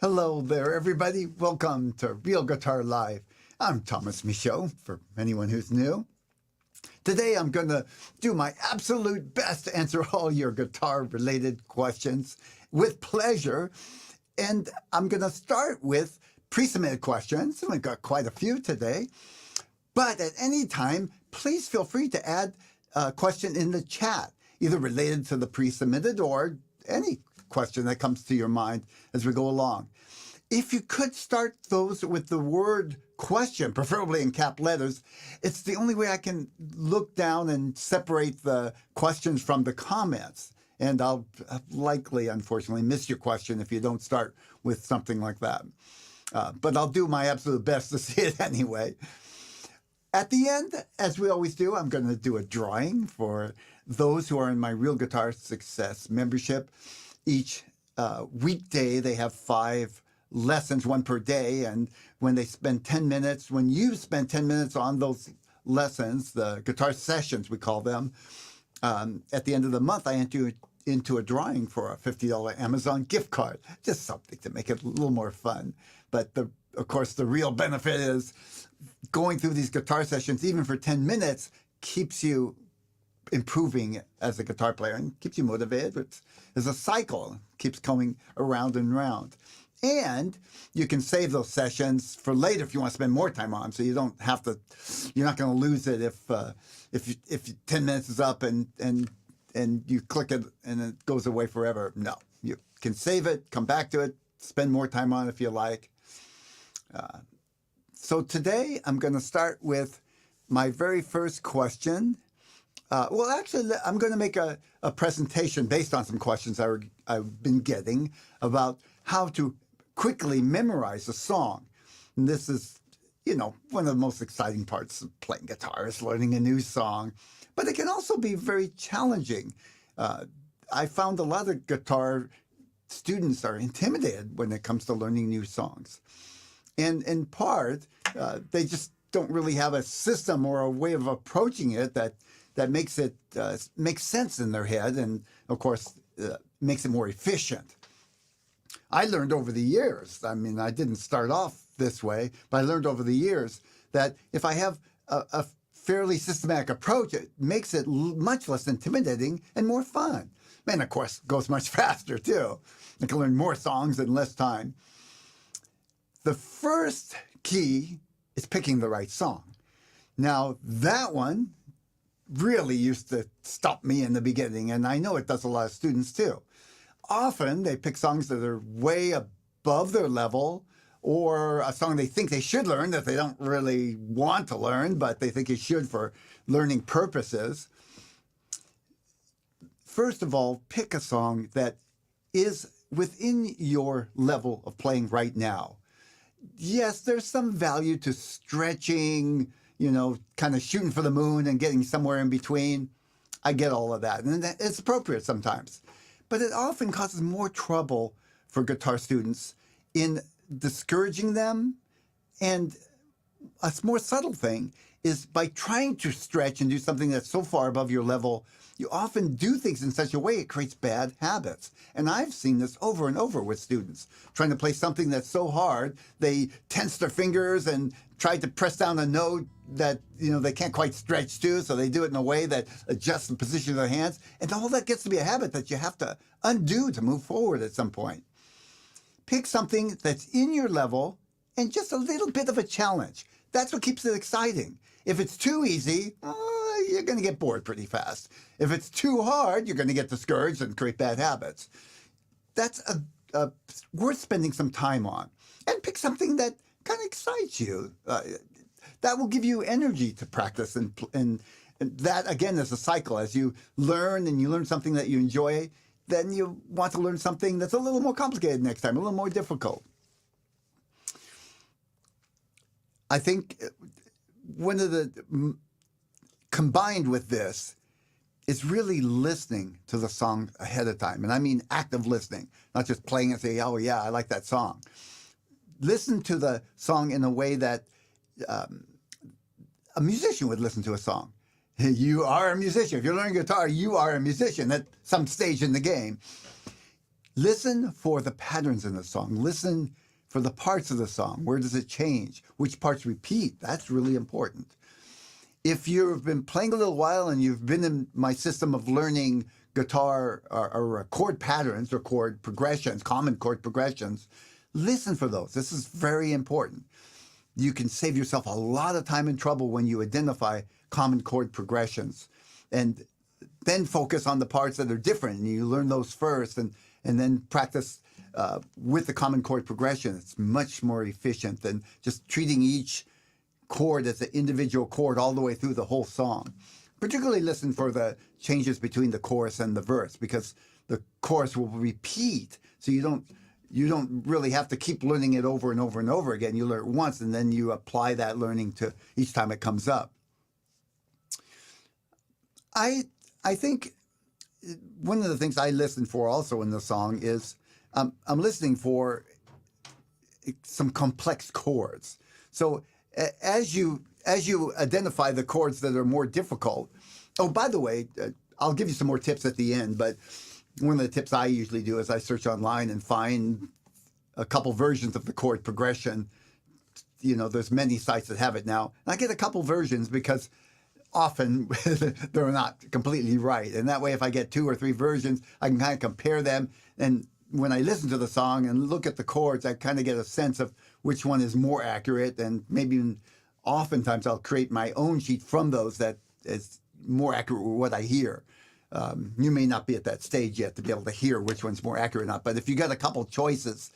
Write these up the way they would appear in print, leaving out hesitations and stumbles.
Hello there, everybody. Welcome to Real Guitar Live. I'm Thomas Michaud, for anyone who's new. Today, I'm going to do my absolute best to answer all your guitar-related questions with pleasure. And I'm going to start with pre-submitted questions. We've got quite a few today. But at any time, please feel free to add a question in the chat, either related to the pre-submitted or any question that comes to your mind as we go along. If you could start those with the word question, preferably in cap letters, it's the only way I can look down and separate the questions from the comments. And I'll likely, unfortunately, miss your question if you don't start with something like that. But I'll do my absolute best to see it anyway. At the end, as we always do, I'm going to do a drawing for those who are in my Real Guitar Success membership. Each weekday, they have 5 lessons, 1 per day. And when they spend 10 minutes, when you spend 10 minutes on those lessons, the guitar sessions, we call them, at the end of the month, I enter you into a drawing for a $50 Amazon gift card. Just something to make it a little more fun. But of course, the real benefit is going through these guitar sessions, even for 10 minutes, keeps you improving as a guitar player and keeps you motivated. It's a cycle, keeps coming around and around. And you can save those sessions for later if you want to spend more time on them, so you don't have to. You're not going to lose it if 10 minutes is up and you click it and it goes away forever. No, you can save it, come back to it, spend more time on it if you like. So today I'm going to start with my very first question. Well, actually, I'm going to make a presentation based on some questions I've been getting about how to quickly memorize a song. And this is, one of the most exciting parts of playing guitar is learning a new song. But it can also be very challenging. I found a lot of guitar students are intimidated when it comes to learning new songs. And in part, they just don't really have a system or a way of approaching it that makes it makes sense in their head, and of course makes it more efficient. I learned over the years, I mean, I didn't start off this way, but I learned over the years that if I have a fairly systematic approach, it makes it much less intimidating and more fun. And of course, it goes much faster too. I can learn more songs in less time. The first key is picking the right song. Now, that one really used to stop me in the beginning, and I know it does a lot of students too. Often they pick songs that are way above their level, or a song they think they should learn that they don't really want to learn, but they think you should for learning purposes. First of all, pick a song that is within your level of playing right now. Yes, there's some value to stretching, kind of shooting for the moon and getting somewhere in between. I get all of that, and it's appropriate sometimes. But it often causes more trouble for guitar students in discouraging them. And a more subtle thing is by trying to stretch and do something that's so far above your level, you often do things in such a way it creates bad habits. And I've seen this over and over with students trying to play something that's so hard, they tense their fingers and try to press down a note that they can't quite stretch to, so they do it in a way that adjusts the position of their hands. And all that gets to be a habit that you have to undo to move forward at some point. Pick something that's in your level and just a little bit of a challenge. That's what keeps it exciting. If it's too easy, you're going to get bored pretty fast. If it's too hard, you're going to get discouraged and create bad habits. That's worth spending some time on. And pick something that kind of excites you. That will give you energy to practice. And that, again, is a cycle. As you learn and you learn something that you enjoy, then you want to learn something that's a little more complicated next time, a little more difficult. I think one of the, combined with this, is really listening to the song ahead of time. And I mean active listening, not just playing and say, oh yeah, I like that song. Listen to the song in a way that a musician would listen to a song. You are a musician. If you're learning guitar, you are a musician at some stage in the game. Listen for the patterns in the song. Listen for the parts of the song. Where does it change? Which parts repeat? That's really important. If you've been playing a little while and you've been in my system of learning guitar or chord patterns or chord progressions, common chord progressions, listen for those. This is very important. You can save yourself a lot of time and trouble when you identify common chord progressions, and then focus on the parts that are different. And you learn those first, and then practice with the common chord progression. It's much more efficient than just treating each chord as an individual chord all the way through the whole song. Particularly listen for the changes between the chorus and the verse, because the chorus will repeat, so you don't really have to keep learning it over and over and over again. You learn it once, and then you apply that learning to each time it comes up. I think one of the things I listen for also in the song is I'm listening for some complex chords. So as you identify the chords that are more difficult. Oh, by the way, I'll give you some more tips at the end, but one of the tips I usually do is I search online and find a couple versions of the chord progression. You know, there's many sites that have it now. And I get a couple versions because often they're not completely right. And that way, if I get 2 or 3 versions, I can kind of compare them. And when I listen to the song and look at the chords, I kind of get a sense of which one is more accurate. And maybe oftentimes I'll create my own sheet from those that is more accurate with what I hear. You may not be at that stage yet to be able to hear which one's more accurate or not. But if you got a couple choices,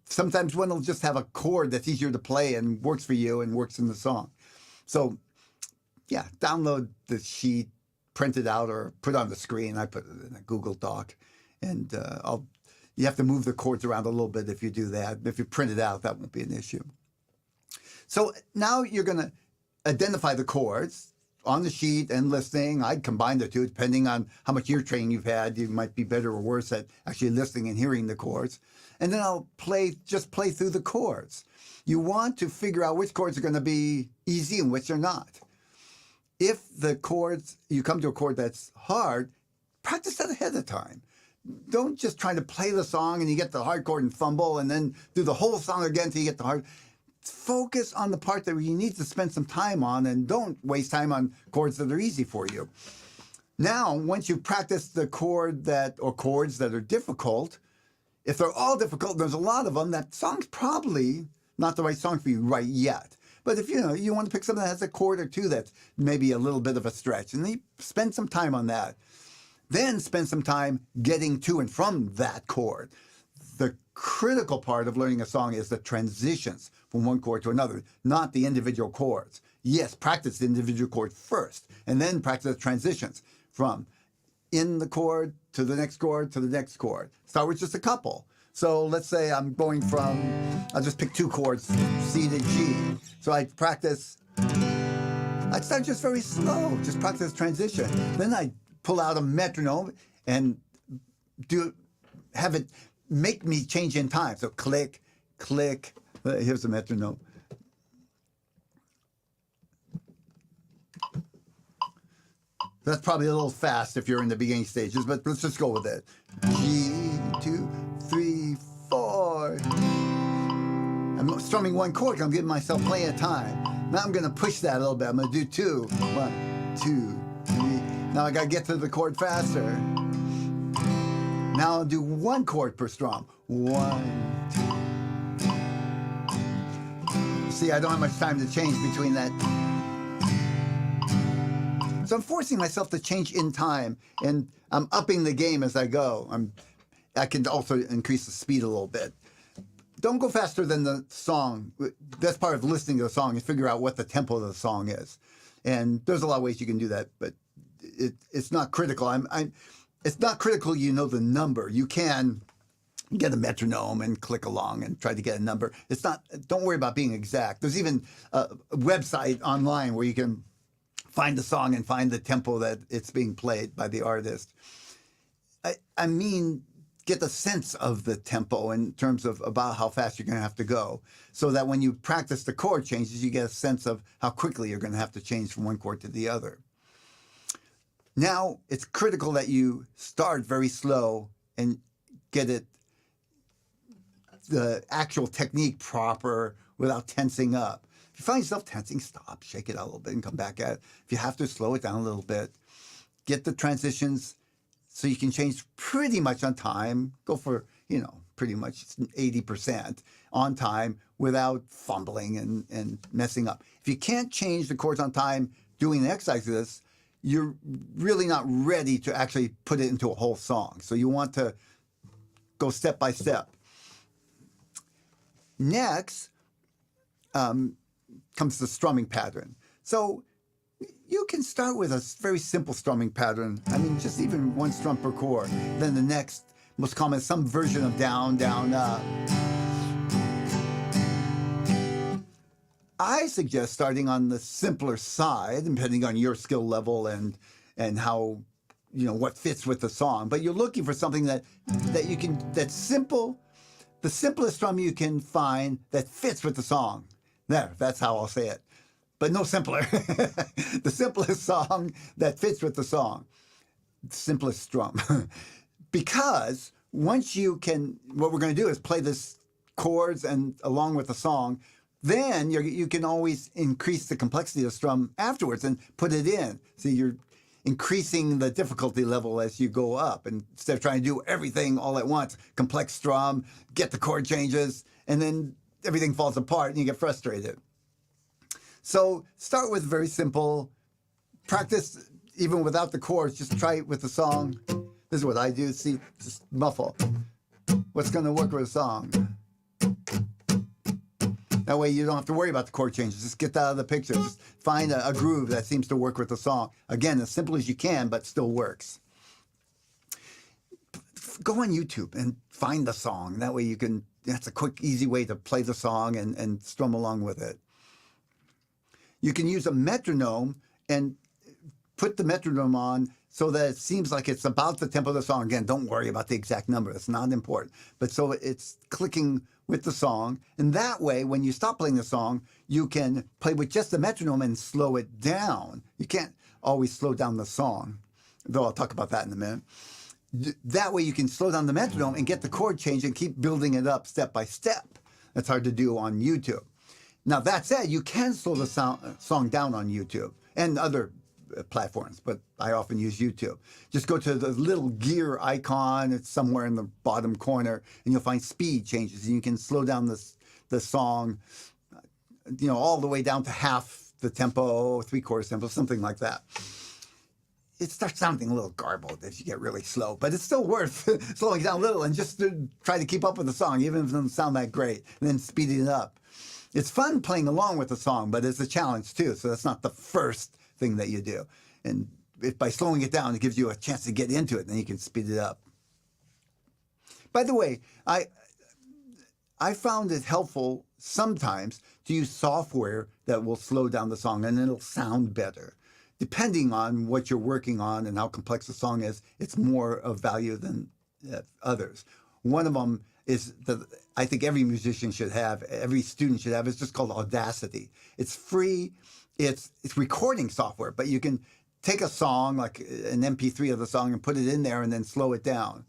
sometimes one will just have a chord that's easier to play and works for you and works in the song. So yeah, download the sheet, print it out, or put it on the screen. I put it in a Google Doc, and you have to move the chords around a little bit if you do that. If you print it out, that won't be an issue. So now you're going to identify the chords on the sheet and listening. I'd combine the two depending on how much ear training you've had. You might be better or worse at actually listening and hearing the chords. And then I'll just play through the chords. You want to figure out which chords are going to be easy and which are not. If the chords, you come to a chord that's hard, practice that ahead of time. Don't just try to play the song and you get the hard chord and fumble and then do the whole song again until you get the hard. Focus on the part that you need to spend some time on, and don't waste time on chords that are easy for you. Now, once you practice the chords that are difficult, if they're all difficult, there's a lot of them, that song's probably not the right song for you right yet. But if you want to pick something that has a chord or two that's maybe a little bit of a stretch, and then you spend some time on that. Then spend some time getting to and from that chord. The critical part of learning a song is the transitions from one chord to another, not the individual chords. Yes, practice the individual chord first, and then practice the transitions from in the chord to the next chord to the next chord. Start with just a couple. So let's say I'm going from, I'll just pick 2 chords, C to G. So I'd start just very slow, just practice transition. Then I'd pull out a metronome and have it make me change in time. So click, click. Here's the metronome. That's probably a little fast if you're in the beginning stages, but let's just go with it. G, 2, 3, 4. I'm strumming one chord. I'm giving myself plenty of time. Now I'm going to push that a little bit. I'm going to do 2. 1, 2, 3. Now I got to get to the chord faster. Now I'll do 1 chord per strum. 1, 2. See, I don't have much time to change between that. So I'm forcing myself to change in time, and I'm upping the game as I go. I can also increase the speed a little bit. Don't go faster than the song. That's part of listening to the song, is figure out what the tempo of the song is. And there's a lot of ways you can do that, but it's not critical. It's not critical you know the number. You can get a metronome and click along and try to get a number. Don't worry about being exact. There's even a website online where you can find the song and find the tempo that it's being played by the artist. I mean, get the sense of the tempo in terms of about how fast you're going to have to go, so that when you practice the chord changes, you get a sense of how quickly you're going to have to change from one chord to the other. Now, it's critical that you start very slow and get it, the actual technique proper without tensing up. If you find yourself tensing, stop, shake it out a little bit and come back at it. If you have to, slow it down a little bit. Get the transitions so you can change pretty much on time. Go for, pretty much 80% on time without fumbling and messing up. If you can't change the chords on time doing the exercise of this, you're really not ready to actually put it into a whole song. So you want to go step by step. Next comes the strumming pattern. So you can start with a very simple strumming pattern. I mean, just even one strum per chord. Then the next most common is some version of down, down, up. I suggest starting on the simpler side, depending on your skill level and how, what fits with the song. But you're looking for something that's simple, the simplest strum you can find that fits with the song. That's how I'll say it. But no simpler. The simplest song that fits with the song. The simplest strum. Because once you can, what we're going to do is play this chords and along with the song, then you can always increase the complexity of the strum afterwards and put it in. So you're increasing the difficulty level as you go up. And instead of trying to do everything all at once, complex strum, get the chord changes, and then everything falls apart and you get frustrated. So start with very simple. Practice even without the chords. Just try it with the song. This is what I do. See, just muffle. What's going to work with a song? That way you don't have to worry about the chord changes. Just get that out of the picture. Just find a groove that seems to work with the song. Again, as simple as you can, but still works. Go on YouTube and find the song. That way that's a quick, easy way to play the song and strum along with it. You can use a metronome and put the metronome on so that it seems like it's about the tempo of the song. Again, don't worry about the exact number. It's not important. But so it's clicking with the song. And that way, when you stop playing the song, you can play with just the metronome and slow it down. You can't always slow down the song, though I'll talk about that in a minute. That way you can slow down the metronome and get the chord change and keep building it up step by step. That's hard to do on YouTube. Now, that said, you can slow the song down on YouTube and other platforms, but I often use YouTube. Just go to the little gear icon. It's somewhere in the bottom corner, and you'll find speed changes, and you can slow down the song, all the way down to half the tempo, 3/4 tempo, something like that. It starts sounding a little garbled if you get really slow, but it's still worth slowing down a little and just to try to keep up with the song, even if it doesn't sound that great, and then speeding it up. It's fun playing along with the song, but it's a challenge too, so that's not the first thing that you do. And by slowing it down, it gives you a chance to get into it, and then you can speed it up. By the way, I found it helpful sometimes to use software that will slow down the song, and it'll sound better. Depending on what you're working on and how complex the song is, it's more of value than others. One of them is that I think every musician should have, every student should have. It's just called Audacity. It's free. It's recording software, but you can take a song, like an MP3 of the song, and put it in there and then slow it down.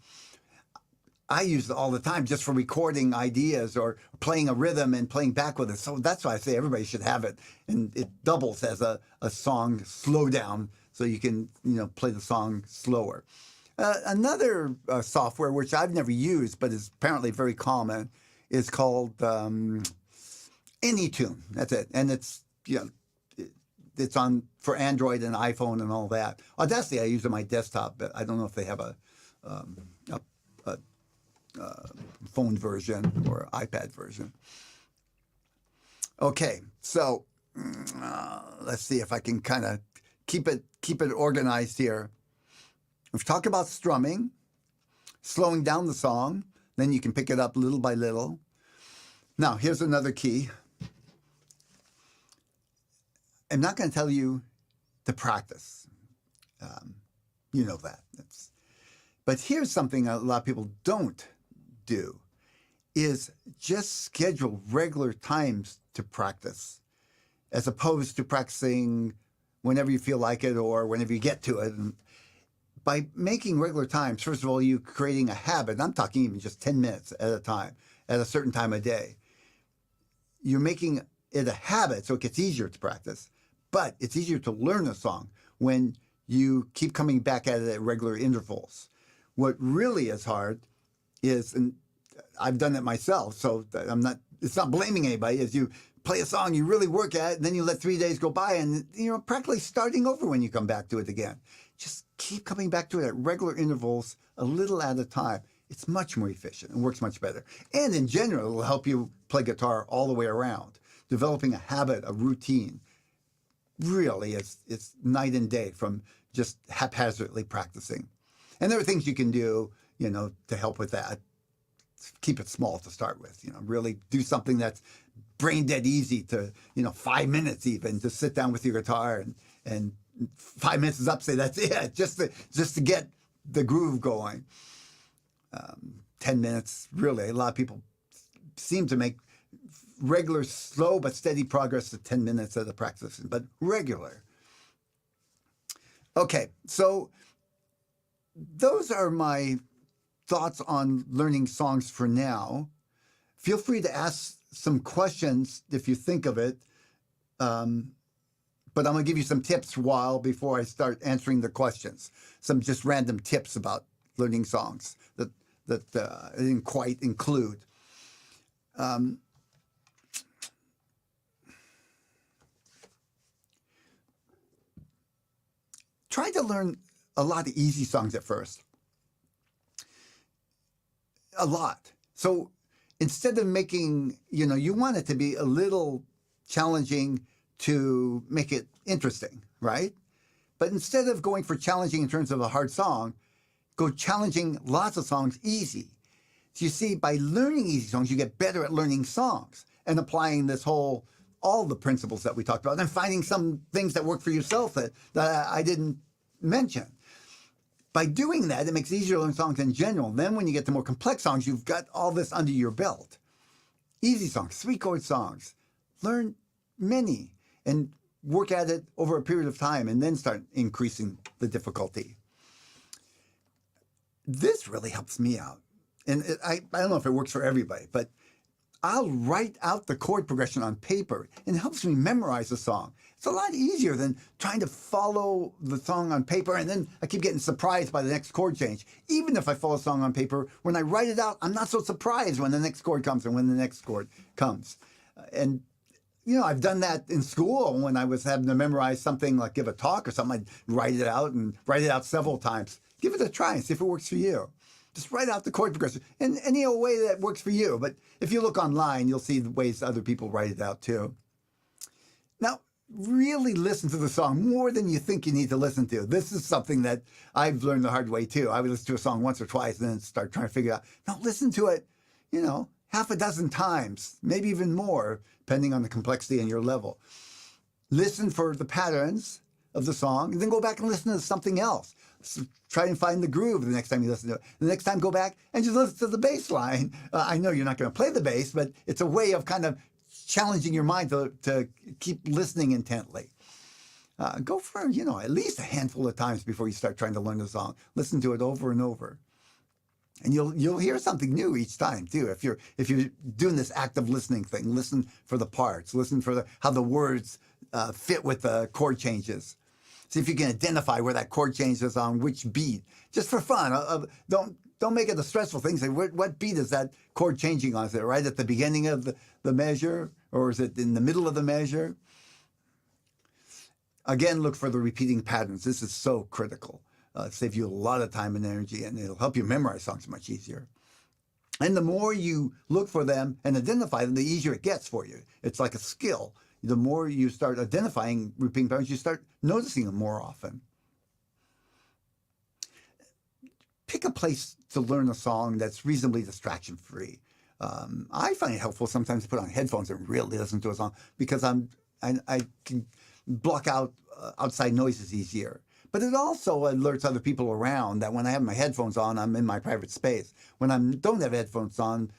I use it all the time just for recording ideas or playing a rhythm and playing back with it. So that's why I say everybody should have it. And it doubles as a song slowdown, so you can play the song slower. Another software, which I've never used but is apparently very common, is called AnyTune. That's it. And it's it's on for Android and iPhone and all that. Audacity I use on my desktop, but I don't know if they have a phone version or iPad version. Okay, so let's see if I can kind of keep it organized here. We've talked about strumming, slowing down the song, then you can pick it up little by little. Now, here's another key. I'm not going to tell you to practice. You know that. But here's something a lot of people don't do, is just schedule regular times to practice, as opposed to practicing whenever you feel like it or whenever you get to it. And by making regular times, first of all, you creating a habit. I'm talking even just 10 minutes at a time, at a certain time of day. You're making it a habit, so it gets easier to practice. But it's easier to learn a song when you keep coming back at it at regular intervals. What really is hard is, and I've done it myself, so it's not blaming anybody, is you play a song, you really work at it, and then you let 3 days go by, and you're practically starting over when you come back to it again. Just keep coming back to it at regular intervals, a little at a time. It's much more efficient and works much better. And in general, it'll help you play guitar all the way around. Developing a habit, a routine, really it's night and day from just haphazardly practicing. And there are things you can do, to help with that. Keep it small to start with, really do something that's brain dead easy to, 5 minutes even, to sit down with your guitar and 5 minutes is up, say that's it, just to get the groove going. 10 minutes, really, a lot of people seem to make regular, slow but steady progress to 10 minutes at a practice, but regular. Okay, so those are my thoughts on learning songs for now. Feel free to ask some questions if you think of it, but I'm going to give you some tips before I start answering the questions. Some just random tips about learning songs that I didn't quite include. Try to learn a lot of easy songs at first. A lot. So instead of making, you want it to be a little challenging to make it interesting, right? But instead of going for challenging in terms of a hard song, go challenging lots of songs easy. So you see, by learning easy songs, you get better at learning songs and applying all the principles that we talked about, and finding some things that work for yourself that I didn't mention. By doing that, it makes it easier to learn songs in general. Then when you get to more complex songs, you've got all this under your belt. Easy songs, 3-chord songs. Learn many and work at it over a period of time and then start increasing the difficulty. This really helps me out. And I don't know if it works for everybody, but I'll write out the chord progression on paper, and it helps me memorize the song. It's a lot easier than trying to follow the song on paper, and then I keep getting surprised by the next chord change. Even if I follow a song on paper, when I write it out, I'm not so surprised when the next chord comes and when the next chord comes. And I've done that in school when I was having to memorize something, like give a talk or something. I'd write it out several times. Give it a try and see if it works for you. Just write out the chord progression in any way that works for you. But if you look online, you'll see the ways other people write it out too. Now, really listen to the song more than you think you need to listen to. This is something that I've learned the hard way too. I would listen to a song once or twice and then start trying to figure out. Now, listen to it, half a dozen times, maybe even more, depending on the complexity and your level. Listen for the patterns of the song, and then go back and listen to something else. So try and find the groove the next time you listen to it. The next time, go back and just listen to the bass line. I know you're not going to play the bass, but it's a way of kind of challenging your mind to keep listening intently. Go for, at least a handful of times before you start trying to learn the song. Listen to it over and over. And you'll hear something new each time too. If you're doing this active listening thing, listen for the parts, listen for how the words fit with the chord changes. See if you can identify where that chord change is on which beat, just for fun. Don't make it a stressful thing. Say, what beat is that chord changing on? Is it right at the beginning of the measure, or is it in the middle of the measure? Again, look for the repeating patterns. This is so critical. Save you a lot of time and energy, and it'll help you memorize songs much easier. And the more you look for them and identify them, the easier it gets for you. It's like a skill. The more you start identifying repeating patterns, you start noticing them more often. Pick a place to learn a song that's reasonably distraction-free. I find it helpful sometimes to put on headphones and really listen to a song because I can block out outside noises easier. But it also alerts other people around that when I have my headphones on, I'm in my private space. When I don't have headphones on,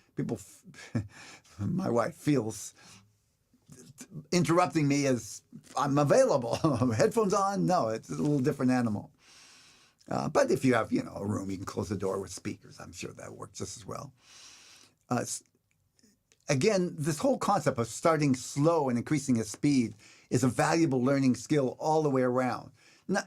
my wife feels interrupting me as I'm available. Headphones on? No, it's a little different animal. But if you have, a room, you can close the door with speakers. I'm sure that works just as well. Again, this whole concept of starting slow and increasing the speed is a valuable learning skill all the way around. Now,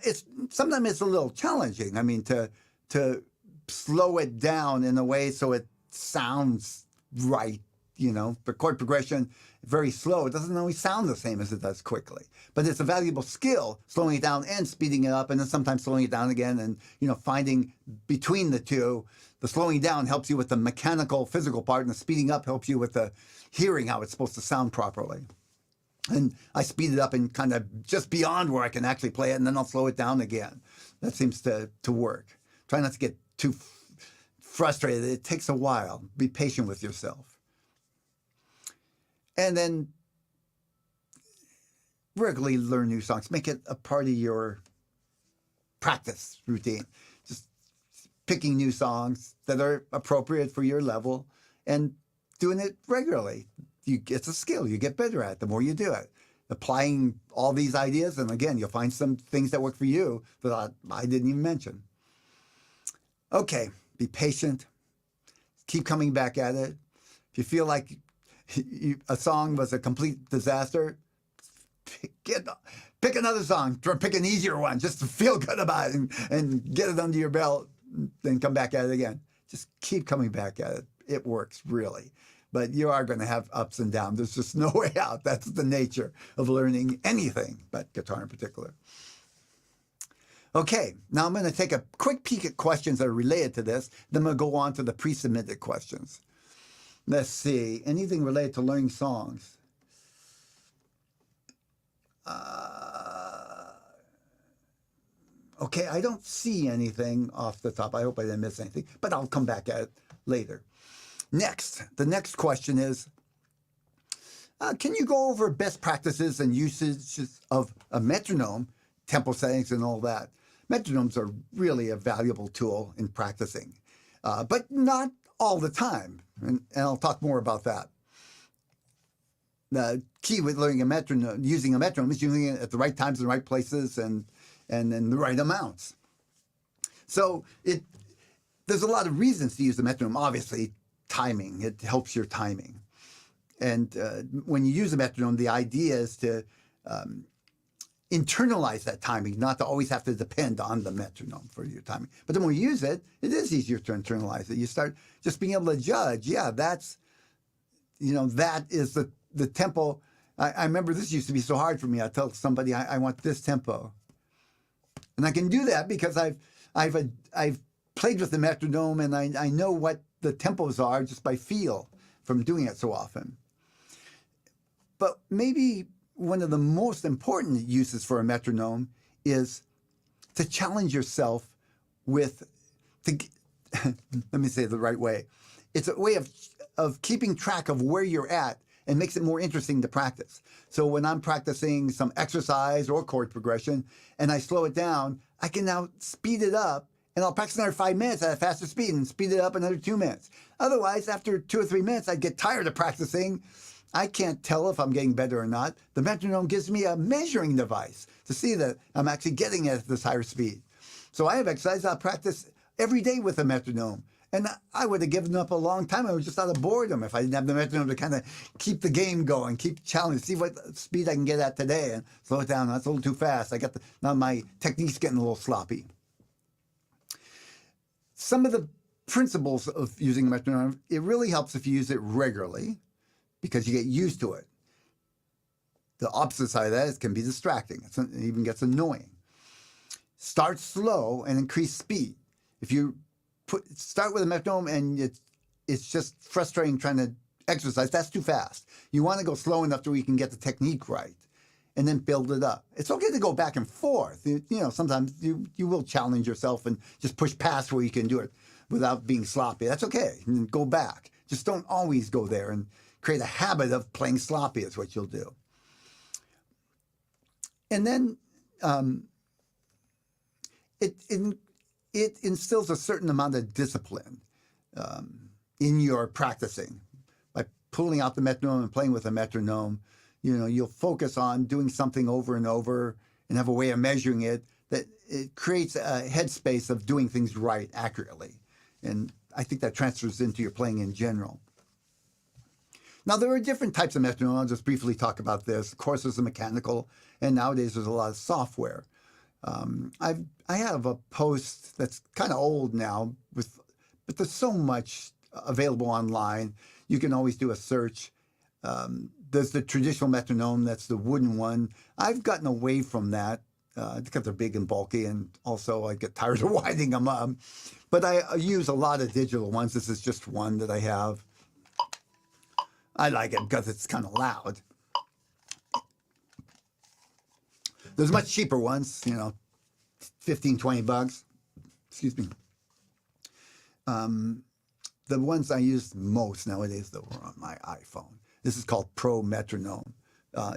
sometimes it's a little challenging. I mean, to slow it down in a way so it sounds right. The chord progression, very slow. It doesn't always sound the same as it does quickly. But it's a valuable skill, slowing it down and speeding it up, and then sometimes slowing it down again, and finding between the two. The slowing down helps you with the mechanical, physical part, and the speeding up helps you with the hearing how it's supposed to sound properly. And I speed it up and kind of just beyond where I can actually play it, and then I'll slow it down again. That seems to work. Try not to get too frustrated. It takes a while. Be patient with yourself. And then regularly learn new songs. Make it a part of your practice routine. Just picking new songs that are appropriate for your level and doing it regularly. It's a skill. You get better at it the more you do it. Applying all these ideas, and again, you'll find some things that work for you that I didn't even mention. Okay, be patient. Keep coming back at it. If you feel like a song was a complete disaster, pick another song. Pick an easier one just to feel good about it and get it under your belt, then come back at it again. Just keep coming back at it. It works, really. But you are going to have ups and downs. There's just no way out. That's the nature of learning anything, but guitar in particular. Okay, now I'm going to take a quick peek at questions that are related to this. Then we'll go on to the pre-submitted questions. Let's see, anything related to learning songs? Okay, I don't see anything off the top. I hope I didn't miss anything, but I'll come back at it later. The next question is, can you go over best practices and usages of a metronome, tempo settings and all that? Metronomes are really a valuable tool in practicing, but not all the time. And I'll talk more about that. The key with learning using a metronome is using it at the right times and the right places and in the right amounts. So there's a lot of reasons to use the metronome. Obviously, timing. It helps your timing. And when you use a metronome, the idea is to internalize that timing, not to always have to depend on the metronome for your timing. But the more you use it, it is easier to internalize it. You start just being able to judge, that is the tempo. I remember this used to be so hard for me. I tell somebody I want this tempo. And I can do that because I've played with the metronome and I know what the tempos are just by feel from doing it so often. But maybe one of the most important uses for a metronome is to challenge yourself let me say it the right way. It's a way of keeping track of where you're at and makes it more interesting to practice. So when I'm practicing some exercise or chord progression and I slow it down, I can now speed it up and I'll practice another 5 minutes at a faster speed and speed it up another 2 minutes. Otherwise, after 2 or 3 minutes, I'd get tired of practicing. I can't tell if I'm getting better or not. The metronome gives me a measuring device to see that I'm actually getting at this higher speed. So I have exercises I'll practice every day with a metronome. And I would have given up a long time. I was just out of boredom if I didn't have the metronome to kind of keep the game going, keep challenging, see what speed I can get at today and slow it down. That's a little too fast. Now my technique's getting a little sloppy. Some of the principles of using a metronome, it really helps if you use it regularly because you get used to it. The opposite side of that is it can be distracting. It even gets annoying. Start slow and increase speed. If you start with a metronome and it's just frustrating trying to exercise, that's too fast. You want to go slow enough to where you can get the technique right and then build it up. It's okay to go back and forth. Sometimes you will challenge yourself and just push past where you can do it without being sloppy. That's okay. And go back. Just don't always go there and create a habit of playing sloppy is what you'll do. And then it instills a certain amount of discipline in your practicing. By pulling out the metronome and playing with a metronome, you'll focus on doing something over and over and have a way of measuring it that it creates a headspace of doing things right, accurately. And I think that transfers into your playing in general. Now, there are different types of metronome. I'll just briefly talk about this. Of course, there's a mechanical, and nowadays there's a lot of software. I have a post that's kind of old now, but there's so much available online. You can always do a search. There's the traditional metronome, that's the wooden one. I've gotten away from that because they're big and bulky, and also I get tired of winding them up. But I use a lot of digital ones. This is just one that I have. I like it because it's kind of loud. There's much cheaper ones, you know, 15, 20 bucks. Excuse me. The ones I use most nowadays, though, are on my iPhone. This is called Pro Metronome.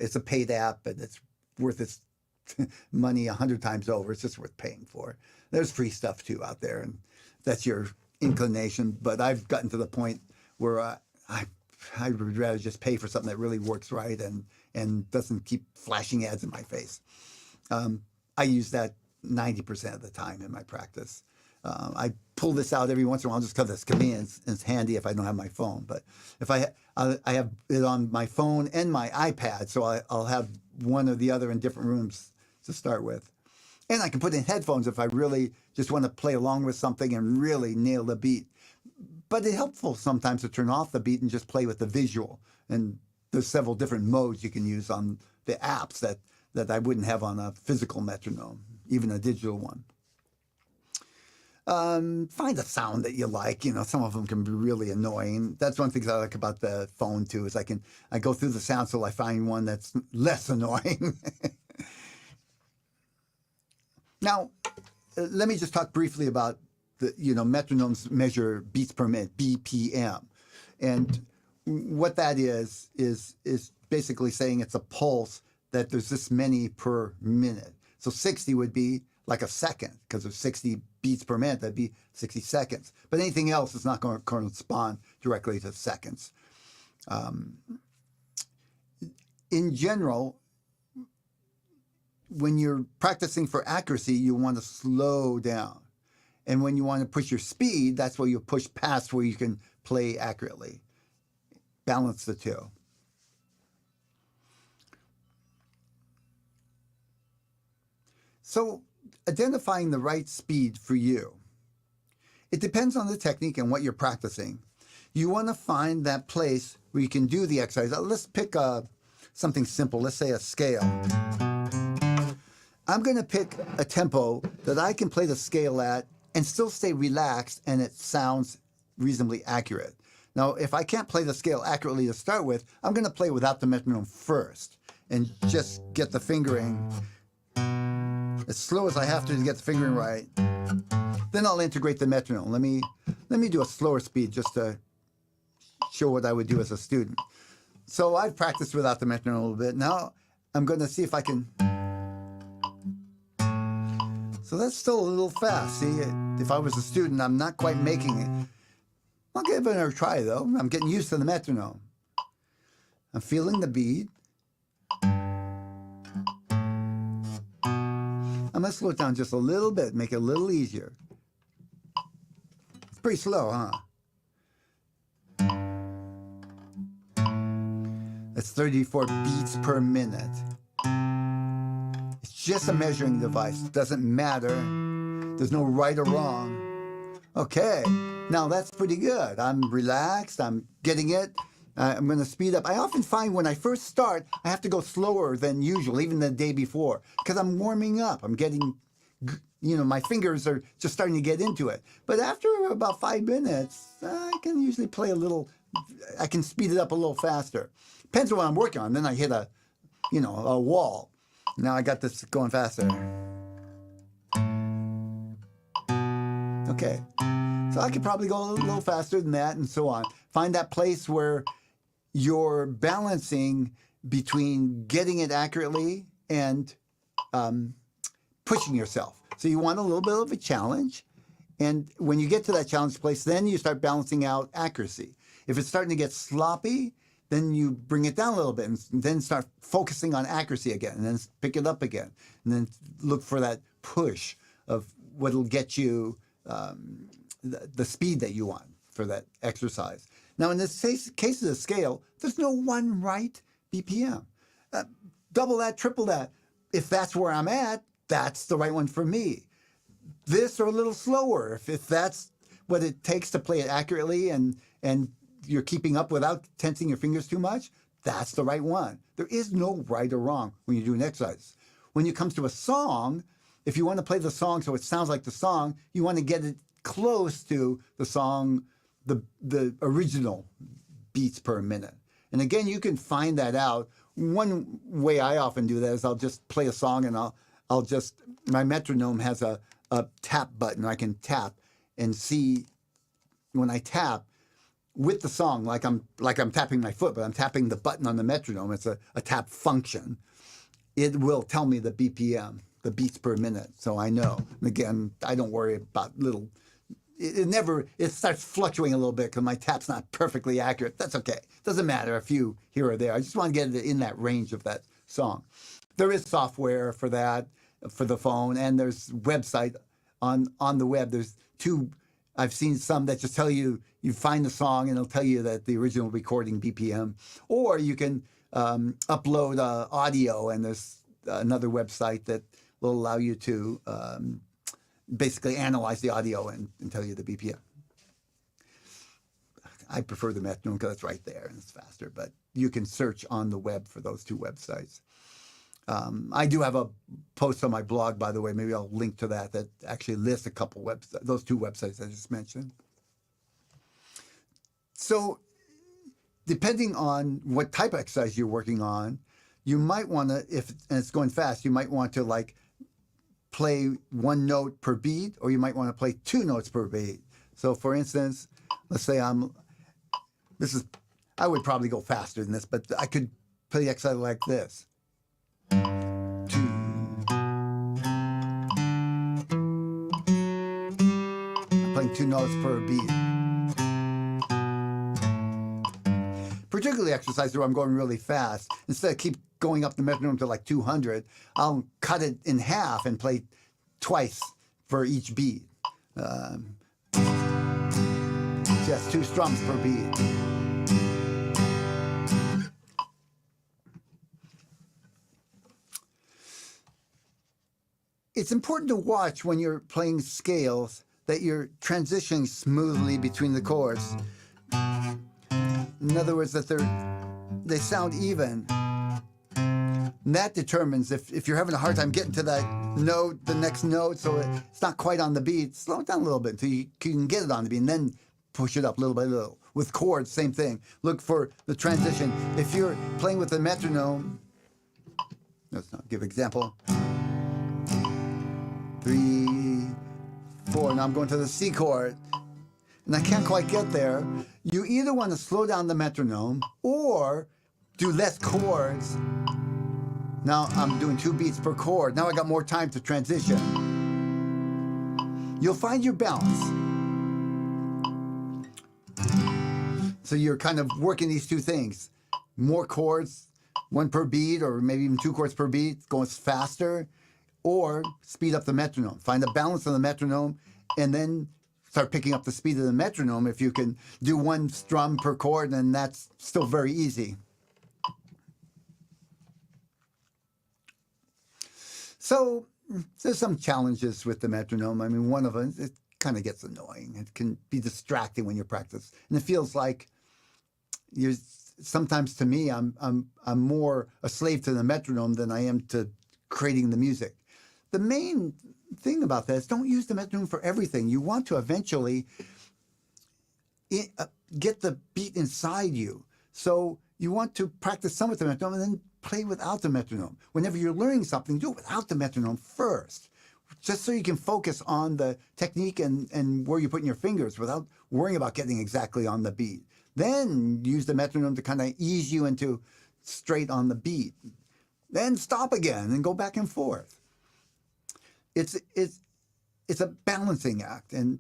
It's a paid app, but it's worth its money 100 times over. It's just worth paying for. There's free stuff, too, out there, and that's your inclination. But I've gotten to the point where I would rather just pay for something that really works right and doesn't keep flashing ads in my face. I use that 90% of the time in my practice. I pull this out every once in a while just because it's convenient. It's handy if I don't have my phone. But if I have it on my phone and my iPad, so I'll have one or the other in different rooms to start with. And I can put in headphones if I really just want to play along with something and really nail the beat. But it's helpful sometimes to turn off the beat and just play with the visual. And there's several different modes you can use on the apps that I wouldn't have on a physical metronome, even a digital one. Find a sound that you like. You know, some of them can be really annoying. That's one thing I like about the phone too, is I go through the sounds till I find one that's less annoying. Now, let me just talk briefly about metronomes measure beats per minute, BPM. And what that is basically saying it's a pulse that there's this many per minute. So 60 would be like a second, because there's 60 beats per minute, that'd be 60 seconds. But anything else is not going to correspond directly to seconds. In general, when you're practicing for accuracy, you want to slow down. And when you want to push your speed, that's where you push past where you can play accurately. Balance the two. So, identifying the right speed for you. It depends on the technique and what you're practicing. You want to find that place where you can do the exercise. Let's pick something simple. Let's say a scale. I'm going to pick a tempo that I can play the scale at and still stay relaxed and it sounds reasonably accurate. Now, if I can't play the scale accurately to start with, I'm going to play without the metronome first and just get the fingering as slow as I have to get the fingering right. Then I'll integrate the metronome. Let me do a slower speed just to show what I would do as a student. So I've practiced without the metronome a little bit. Now I'm going to see if I can. So that's still a little fast. See, if I was a student, I'm not quite making it. I'll give it a try, though. I'm getting used to the metronome. I'm feeling the beat. I'm going to slow it down just a little bit, make it a little easier. It's pretty slow, huh? That's 34 beats per minute. It's just a measuring device. It doesn't matter. There's no right or wrong. Okay, now that's pretty good. I'm relaxed. I'm getting it. I'm going to speed up. I often find when I first start, I have to go slower than usual, even the day before, because I'm warming up. I'm getting, my fingers are just starting to get into it. But after about 5 minutes, I can usually play I can speed it up a little faster. Depends on what I'm working on. Then I hit a wall. Now I got this going faster. Okay. So I could probably go a little faster than that and so on. Find that place where you're balancing between getting it accurately and pushing yourself. So you want a little bit of a challenge. And when you get to that challenge place, then you start balancing out accuracy. If it's starting to get sloppy, then you bring it down a little bit and then start focusing on accuracy again and then pick it up again. And then look for that push of what'll get you the speed that you want for that exercise. Now, in this case of the scale, there's no one right BPM. Double that, triple that. If that's where I'm at, that's the right one for me. This or a little slower, if that's what it takes to play it accurately and you're keeping up without tensing your fingers too much, that's the right one. There is no right or wrong when you do an exercise. When it comes to a song, if you want to play the song so it sounds like the song, you want to get it close to the song, the original beats per minute. And again, you can find that out. One way I often do that is I'll just play a song and I'll just, my metronome has a tap button. I can tap and see when I tap with the song, like I'm tapping my foot, but I'm tapping the button on the metronome. It's a tap function. It will tell me the BPM, the beats per minute, so I know. And again, I don't worry about little. It starts fluctuating a little bit because my tap's not perfectly accurate. That's okay. Doesn't matter a few here or there. I just want to get it in that range of that song. There is software for that, for the phone, and there's website on the web. There's two. I've seen some that just tell you find the song and it'll tell you that the original recording BPM, or you can upload audio, and there's another website that will allow you to basically analyze the audio and tell you the BPM. I prefer the metronome because it's right there and it's faster, but you can search on the web for those two websites. I do have a post on my blog, by the way. Maybe I'll link to that actually lists a couple websites, those two websites I just mentioned. So depending on what type of exercise you're working on, you might want to, and it's going fast, you might want to like play one note per beat, or you might want to play two notes per beat. So for instance, let's say I would probably go faster than this, but I could play the exercise like this. Playing two notes per beat. Particularly exercises where I'm going really fast. Instead of keep going up the metronome to like 200, I'll cut it in half and play twice for each beat. Just two strums per beat. It's important to watch when you're playing scales that you're transitioning smoothly between the chords. In other words, that they sound even. And that determines if you're having a hard time getting to that note, the next note, so it's not quite on the beat, slow it down a little bit until you can get it on the beat, and then push it up little by little. With chords, same thing. Look for the transition. If you're playing with a metronome, let's not give an example. 3, 4, now I'm going to the C chord, and I can't quite get there. You either want to slow down the metronome or do less chords. Now I'm doing 2 beats per chord. Now I got more time to transition. You'll find your balance. So you're kind of working these two things. More chords, 1 per beat, or maybe even 2 chords per beat, going faster, or speed up the metronome. Find the balance of the metronome and then start picking up the speed of the metronome. If you can do 1 strum per chord, then that's still very easy. So there's some challenges with the metronome. I mean, one of them, it kind of gets annoying. It can be distracting when you practice. And it feels like sometimes to me, I'm more a slave to the metronome than I am to creating the music. The main thing about that is don't use the metronome for everything. You want to eventually get the beat inside you. So you want to practice some with the metronome and then play without the metronome. Whenever you're learning something, do it without the metronome first, just so you can focus on the technique and where you're putting your fingers without worrying about getting exactly on the beat. Then use the metronome to kind of ease you into straight on the beat. Then stop again and go back and forth. It's a balancing act, and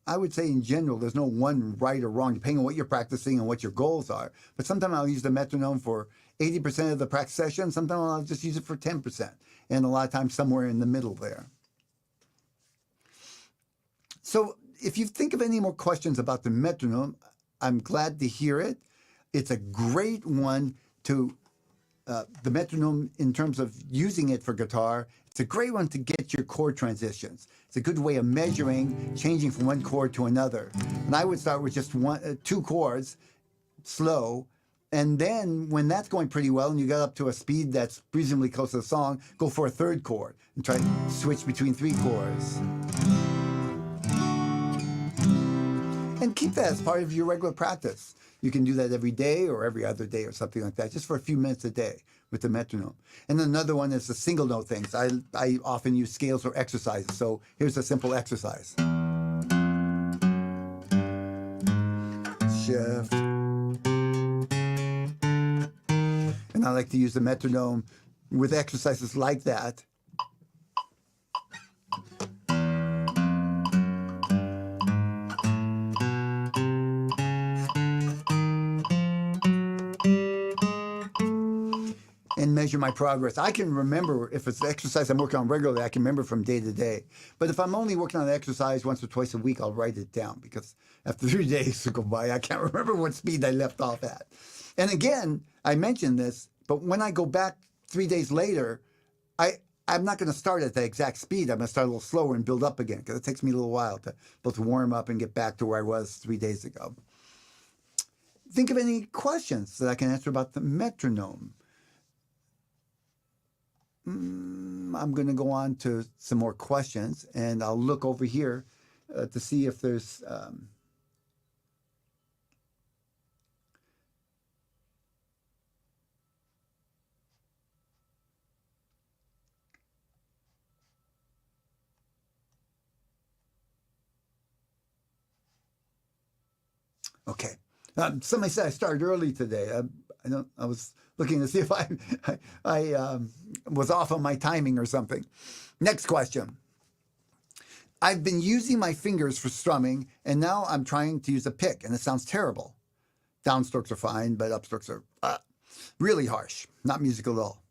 I would say in general there's no one right or wrong depending on what you're practicing and what your goals are. But sometimes I'll use the metronome for 80% of the practice session. Sometimes I'll just use it for 10%, and a lot of times somewhere in the middle there. So if you think of any more questions about the metronome, I'm glad to hear it. It's a great one to, the metronome in terms of using it for guitar. It's a great one to get your chord transitions. It's a good way of measuring, changing from one chord to another. And I would start with just two chords, slow, and then when that's going pretty well and you get up to a speed that's reasonably close to the song, go for a third chord and try to switch between three chords. And keep that as part of your regular practice. You can do that every day or every other day or something like that, just for a few minutes a day with the metronome. And another one is the single note things. I often use scales or exercises. So here's a simple exercise. Shift. And I like to use the metronome with exercises like that. And measure my progress. I can remember if it's the exercise I'm working on regularly, I can remember from day to day. But if I'm only working on the exercise once or twice a week, I'll write it down because after 3 days to go by, I can't remember what speed I left off at. And again, I mentioned this, but when I go back 3 days later, I'm not going to start at the exact speed. I'm going to start a little slower and build up again because it takes me a little while to both warm up and get back to where I was 3 days ago. Think of any questions that I can answer about the metronome. I'm going to go on to some more questions, and I'll look over here to see if there's okay. Somebody said I started early today. I was looking to see if I was off on my timing or something. Next question. I've been using my fingers for strumming, and now I'm trying to use a pick, and it sounds terrible. Downstrokes are fine, but upstrokes are really harsh, not musical at all.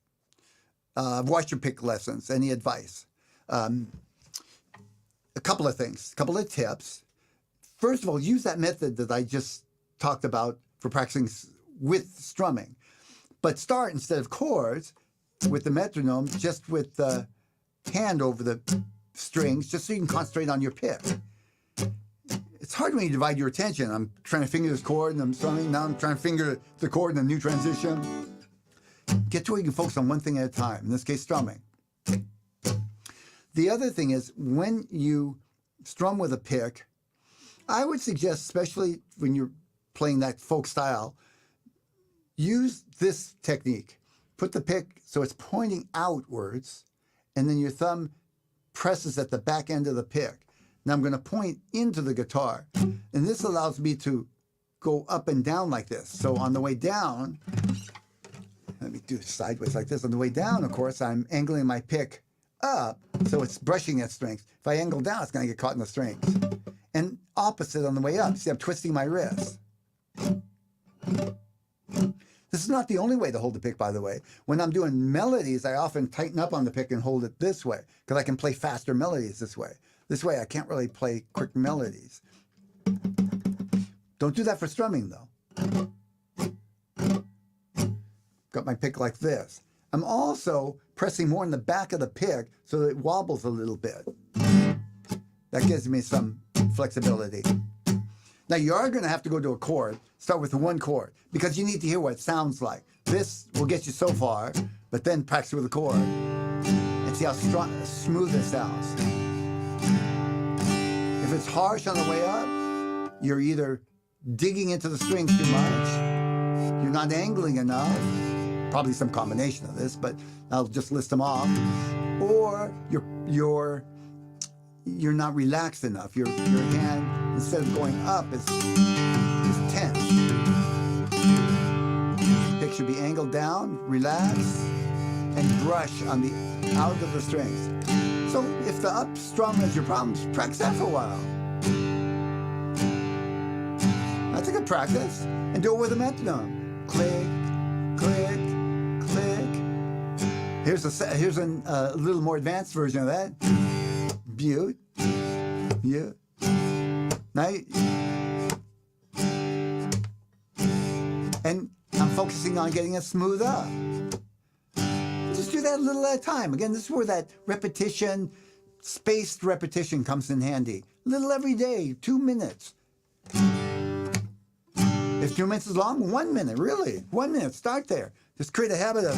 I've watched your pick lessons. Any advice? A couple of things, a couple of tips. First of all, use that method that I just talked about for practicing with strumming. But start, instead of chords, with the metronome, just with the hand over the strings, just so you can concentrate on your pick. It's hard when you divide your attention. I'm trying to finger this chord and I'm strumming. Now I'm trying to finger the chord in a new transition. Get to where you can focus on one thing at a time, in this case, strumming. The other thing is, when you strum with a pick, I would suggest, especially when you're playing that folk style, use this technique. Put the pick so it's pointing outwards, and then your thumb presses at the back end of the pick. Now I'm going to point into the guitar, and this allows me to go up and down like this. So on the way down, let me do it sideways like this. On the way down, of course, I'm angling my pick up, so it's brushing at strings. If I angle down, it's going to get caught in the strings. And opposite on the way up. See, I'm twisting my wrist. This is not the only way to hold the pick, by the way. When I'm doing melodies, I often tighten up on the pick and hold it this way, because I can play faster melodies this way. This way, I can't really play quick melodies. Don't do that for strumming, though. Got my pick like this. I'm also pressing more in the back of the pick so that it wobbles a little bit. That gives me some flexibility. Now, you are going to have to go to a chord. Start with the one chord, because you need to hear what it sounds like. This will get you so far, but then practice with a chord and see how smooth it sounds. If it's harsh on the way up, you're either digging into the strings too much, you're not angling enough, probably some combination of this, but I'll just list them off, or you're not relaxed enough. Your hand, instead of going up, is tense. Pick should be angled down, relax, and brush on the out of the strings. So if the up strum is your problem, practice that for a while. That's a good practice. And do it with a metronome. Click, click, click. Here's a little more advanced version of that. Mute, mute, Now, and I'm focusing on getting it smooth up. Just do that a little at a time. Again, this is where that repetition, spaced repetition comes in handy. A little every day, 2 minutes. If 2 minutes is long, 1 minute, really. 1 minute, start there. Just create a habit of,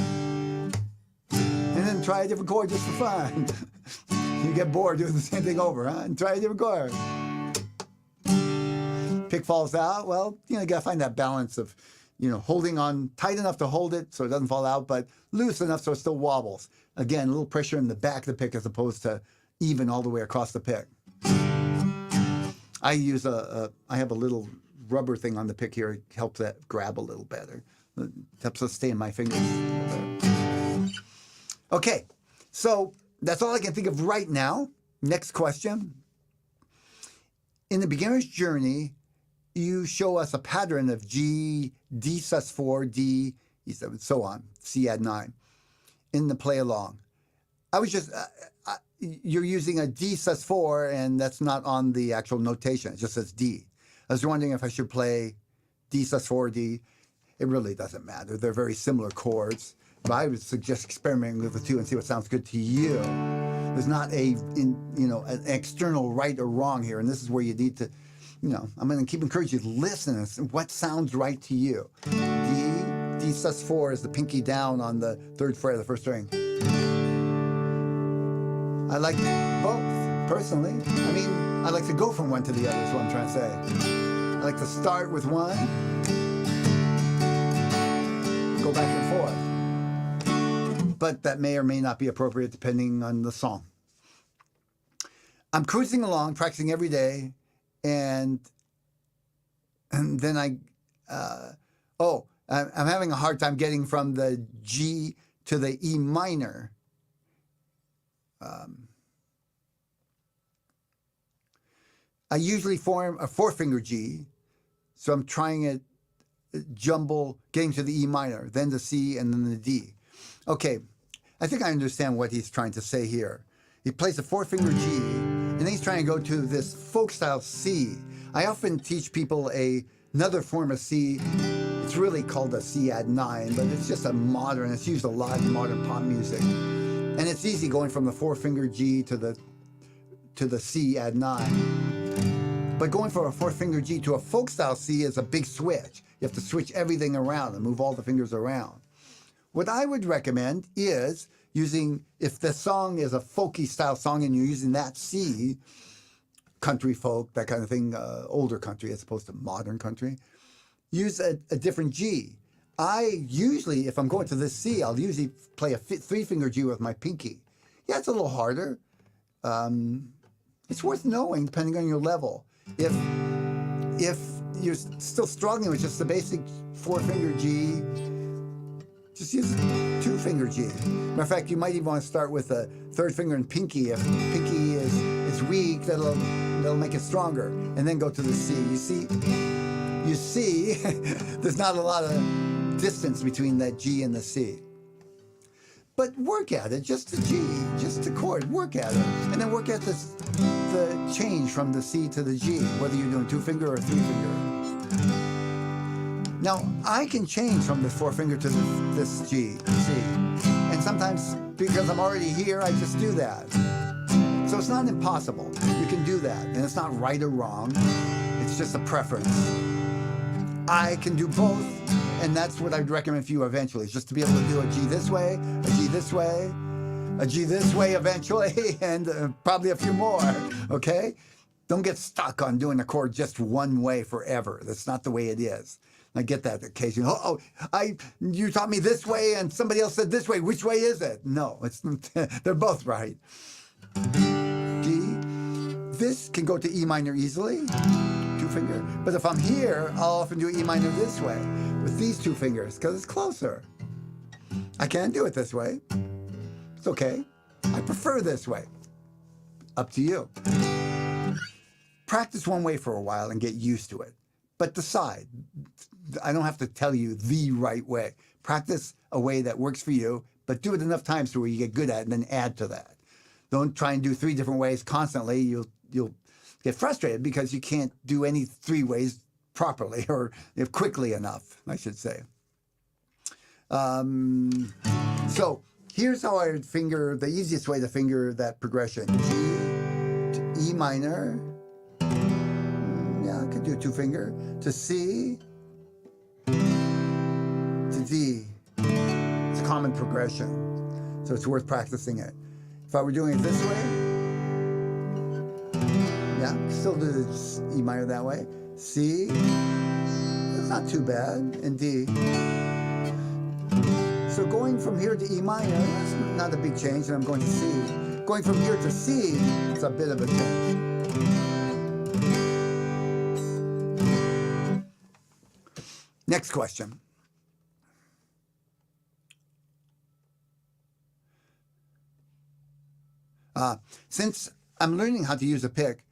and then try a different chord just for fun. You get bored doing the same thing over, huh? And try a different chord. Pick falls out, well, you got to find that balance of, holding on tight enough to hold it so it doesn't fall out, but loose enough so it still wobbles. Again, a little pressure in the back of the pick as opposed to even all the way across the pick. I use I have a little rubber thing on the pick here. It helps that grab a little better. It helps us stay in my fingers. Okay, so that's all I can think of right now. Next question. In the beginner's journey, you show us a pattern of G, D sus4, D, E7, so on, C add 9 in the play along. I was just, you're using a D sus4 and that's not on the actual notation. It just says D. I was wondering if I should play D sus4, D. It really doesn't matter. They're very similar chords. But I would suggest experimenting with the two and see what sounds good to you. There's not an external right or wrong here. And this is where you need to, I'm going to keep encouraging you to listen and what sounds right to you. D sus4 is the pinky down on the 3rd fret of the 1st string. I like both, personally. I mean, I like to go from one to the other is what I'm trying to say. I like to start with one, go back and forth. But that may or may not be appropriate depending on the song. I'm cruising along, practicing every day, and then I'm having a hard time getting from the G to the E minor. I usually form a 4-finger G, so I'm trying it jumble, getting to the E minor, then the C, and then the D. Okay, I think I understand what he's trying to say here. He plays a 4-finger G, and then he's trying to go to this folk style C. I often teach people another form of C. It's really called a C add 9, but it's just it's used a lot in modern pop music. And it's easy going from the 4-finger G to the C add 9. But going from a 4-finger G to a folk style C is a big switch. You have to switch everything around and move all the fingers around. What I would recommend is using, if the song is a folky style song and you're using that C, country folk, that kind of thing, older country as opposed to modern country, use a different G. I usually, if I'm going to this C, I'll usually play a 3-finger G with my pinky. Yeah, it's a little harder. It's worth knowing depending on your level. If you're still struggling with just the basic 4-finger G, just use 2-finger G. Matter of fact, you might even want to start with a 3rd finger and pinky. If pinky is weak, that'll make it stronger. And then go to the C. You see, there's not a lot of distance between that G and the C. But work at it, just the G, just the chord, work at it. And then work at the change from the C to the G, whether you're doing 2-finger or 3-finger. Now, I can change from this 4-finger to this G, C. And sometimes, because I'm already here, I just do that. So it's not impossible. You can do that. And it's not right or wrong. It's just a preference. I can do both. And that's what I'd recommend for you eventually, is just to be able to do a G this way, a G this way, a G this way eventually, and probably a few more, okay? Don't get stuck on doing a chord just one way forever. That's not the way it is. I get that occasionally. You taught me this way and somebody else said this way. Which way is it? No, they're both right. G. This can go to E minor easily, 2-finger. But if I'm here, I'll often do E minor this way with these 2 fingers because it's closer. I can't do it this way. It's okay. I prefer this way. Up to you. Practice one way for a while and get used to it. But decide. I don't have to tell you the right way. Practice a way that works for you, but do it enough times to where you get good at it and then add to that. Don't try and do 3 different ways constantly. You'll get frustrated because you can't do any three ways properly or quickly enough, I should say. So here's how I would finger, the easiest way to finger that progression. G to E minor. Yeah, I could do a two finger. To C, to D. It's a common progression, so it's worth practicing it. If I were doing it this way, yeah, still do the E minor that way. C, that's not too bad, and D. So going from here to E minor, that's not a big change, and I'm going to C. Going from here to C, it's a bit of a change. Next question. Since I'm learning how to use a pick,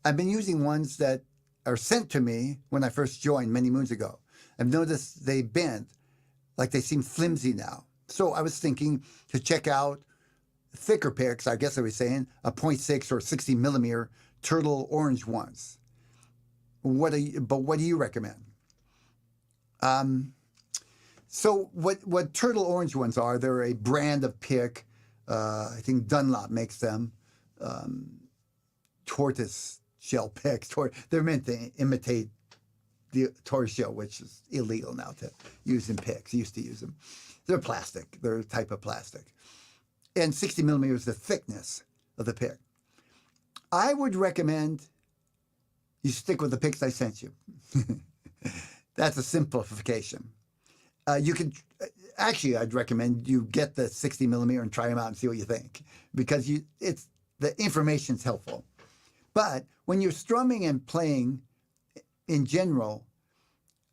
I've been using ones that are sent to me when I first joined many moons ago. I've noticed they bend, like they seem flimsy now. So I was thinking to check out thicker picks, I guess I was saying, a 0.6 or 60 millimeter turtle orange ones. What do you recommend? So what turtle orange ones are, they're a brand of pick. I think Dunlop makes them. Tortoise shell picks. They're meant to imitate the tortoise shell, which is illegal now to use in picks. Used to use them. They're plastic. They're a type of plastic. And 60 millimeters is the thickness of the pick. I would recommend you stick with the picks I sent you. That's a simplification. You can actually, I'd recommend you get the 60 millimeter and try them out and see what you think, because the information's helpful. But when you're strumming and playing in general,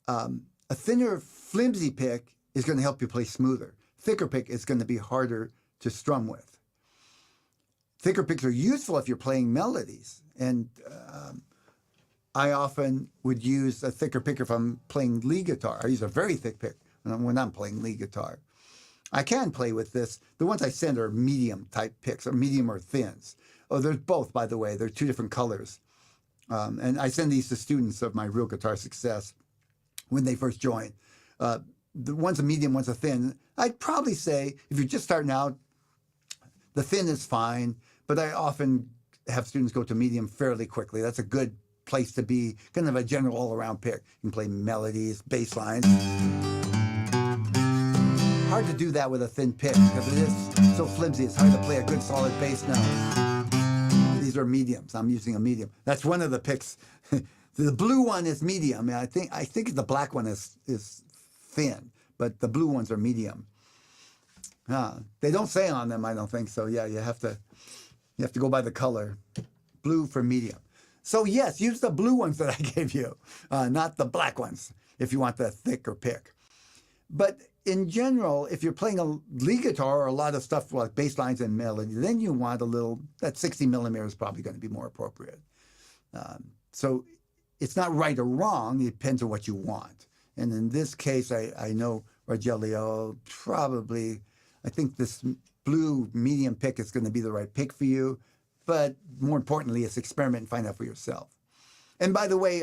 a thinner, flimsy pick is going to help you play smoother. Thicker pick is going to be harder to strum with. Thicker picks are useful if you're playing melodies, and I often would use a thicker pick if I'm playing lead guitar. I use a very thick pick when I'm playing lead guitar. I can play with this. The ones I send are medium type picks, or medium or thins. Oh, there's both, by the way. They're two different colors. And I send these to students of my Real Guitar Success when they first join. The one's a medium, one's a thin. I'd probably say if you're just starting out, the thin is fine, but I often have students go to medium fairly quickly. That's a good place to be, kind of a general all-around pick. You can play melodies, bass lines. Hard to do that with a thin pick because it is so flimsy. It's hard to play a good solid bass note. These are mediums. I'm using a medium. That's one of the picks. The blue one is medium. I think the black one is thin, but the blue ones are medium. They don't say on them, I don't think so. Yeah, you have to go by the color. Blue for medium. So yes, use the blue ones that I gave you, not the black ones, if you want the thicker pick. But in general, if you're playing a lead guitar or a lot of stuff like bass lines and melody, then you want that 60 millimeter is probably going to be more appropriate. So it's not right or wrong. It depends on what you want. And in this case, I know Rogelio probably, I think this blue medium pick is going to be the right pick for you. But more importantly, it's experiment and find out for yourself. And by the way,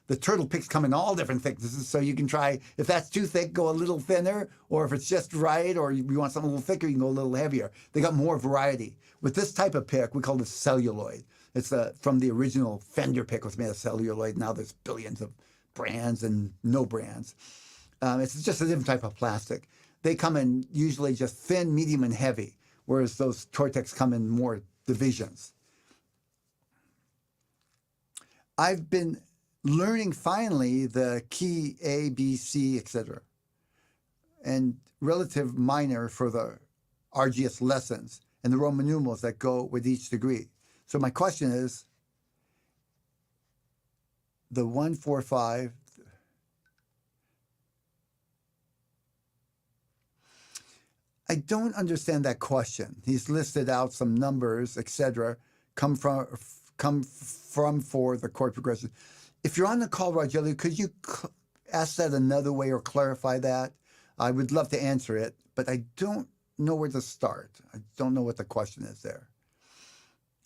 the turtle picks come in all different thicknesses, so you can try, if that's too thick, go a little thinner, or if it's just right, or you want something a little thicker, you can go a little heavier. They got more variety. With this type of pick, we call it celluloid. It's from the original Fender pick was made of celluloid. Now there's billions of brands and no brands. It's just a different type of plastic. They come in usually just thin, medium, and heavy, whereas those Tortex come in more divisions. I've been learning finally the key A, B, C, etc. and relative minor for the RGS lessons and the Roman numerals that go with each degree. So my question is, the 1, 4, 5, I don't understand that question. He's listed out some numbers, etc., come from for the chord progression. If you're on the call, Rogelio, could you ask that another way or clarify that? I would love to answer it, but I don't know where to start. I don't know what the question is there.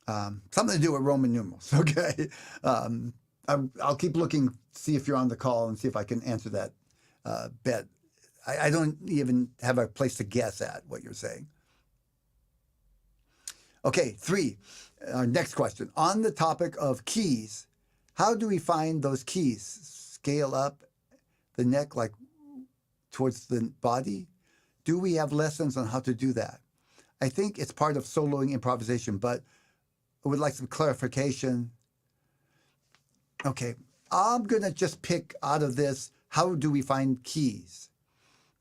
Something to do with Roman numerals, okay? I'll keep looking, see if you're on the call and see if I can answer that bet. I don't even have a place to guess at what you're saying. Okay, 3. Our next question. On the topic of keys, how do we find those keys? Scale up the neck like towards the body? Do we have lessons on how to do that? I think it's part of soloing improvisation, but I would like some clarification. Okay, I'm going to just pick out of this, how do we find keys?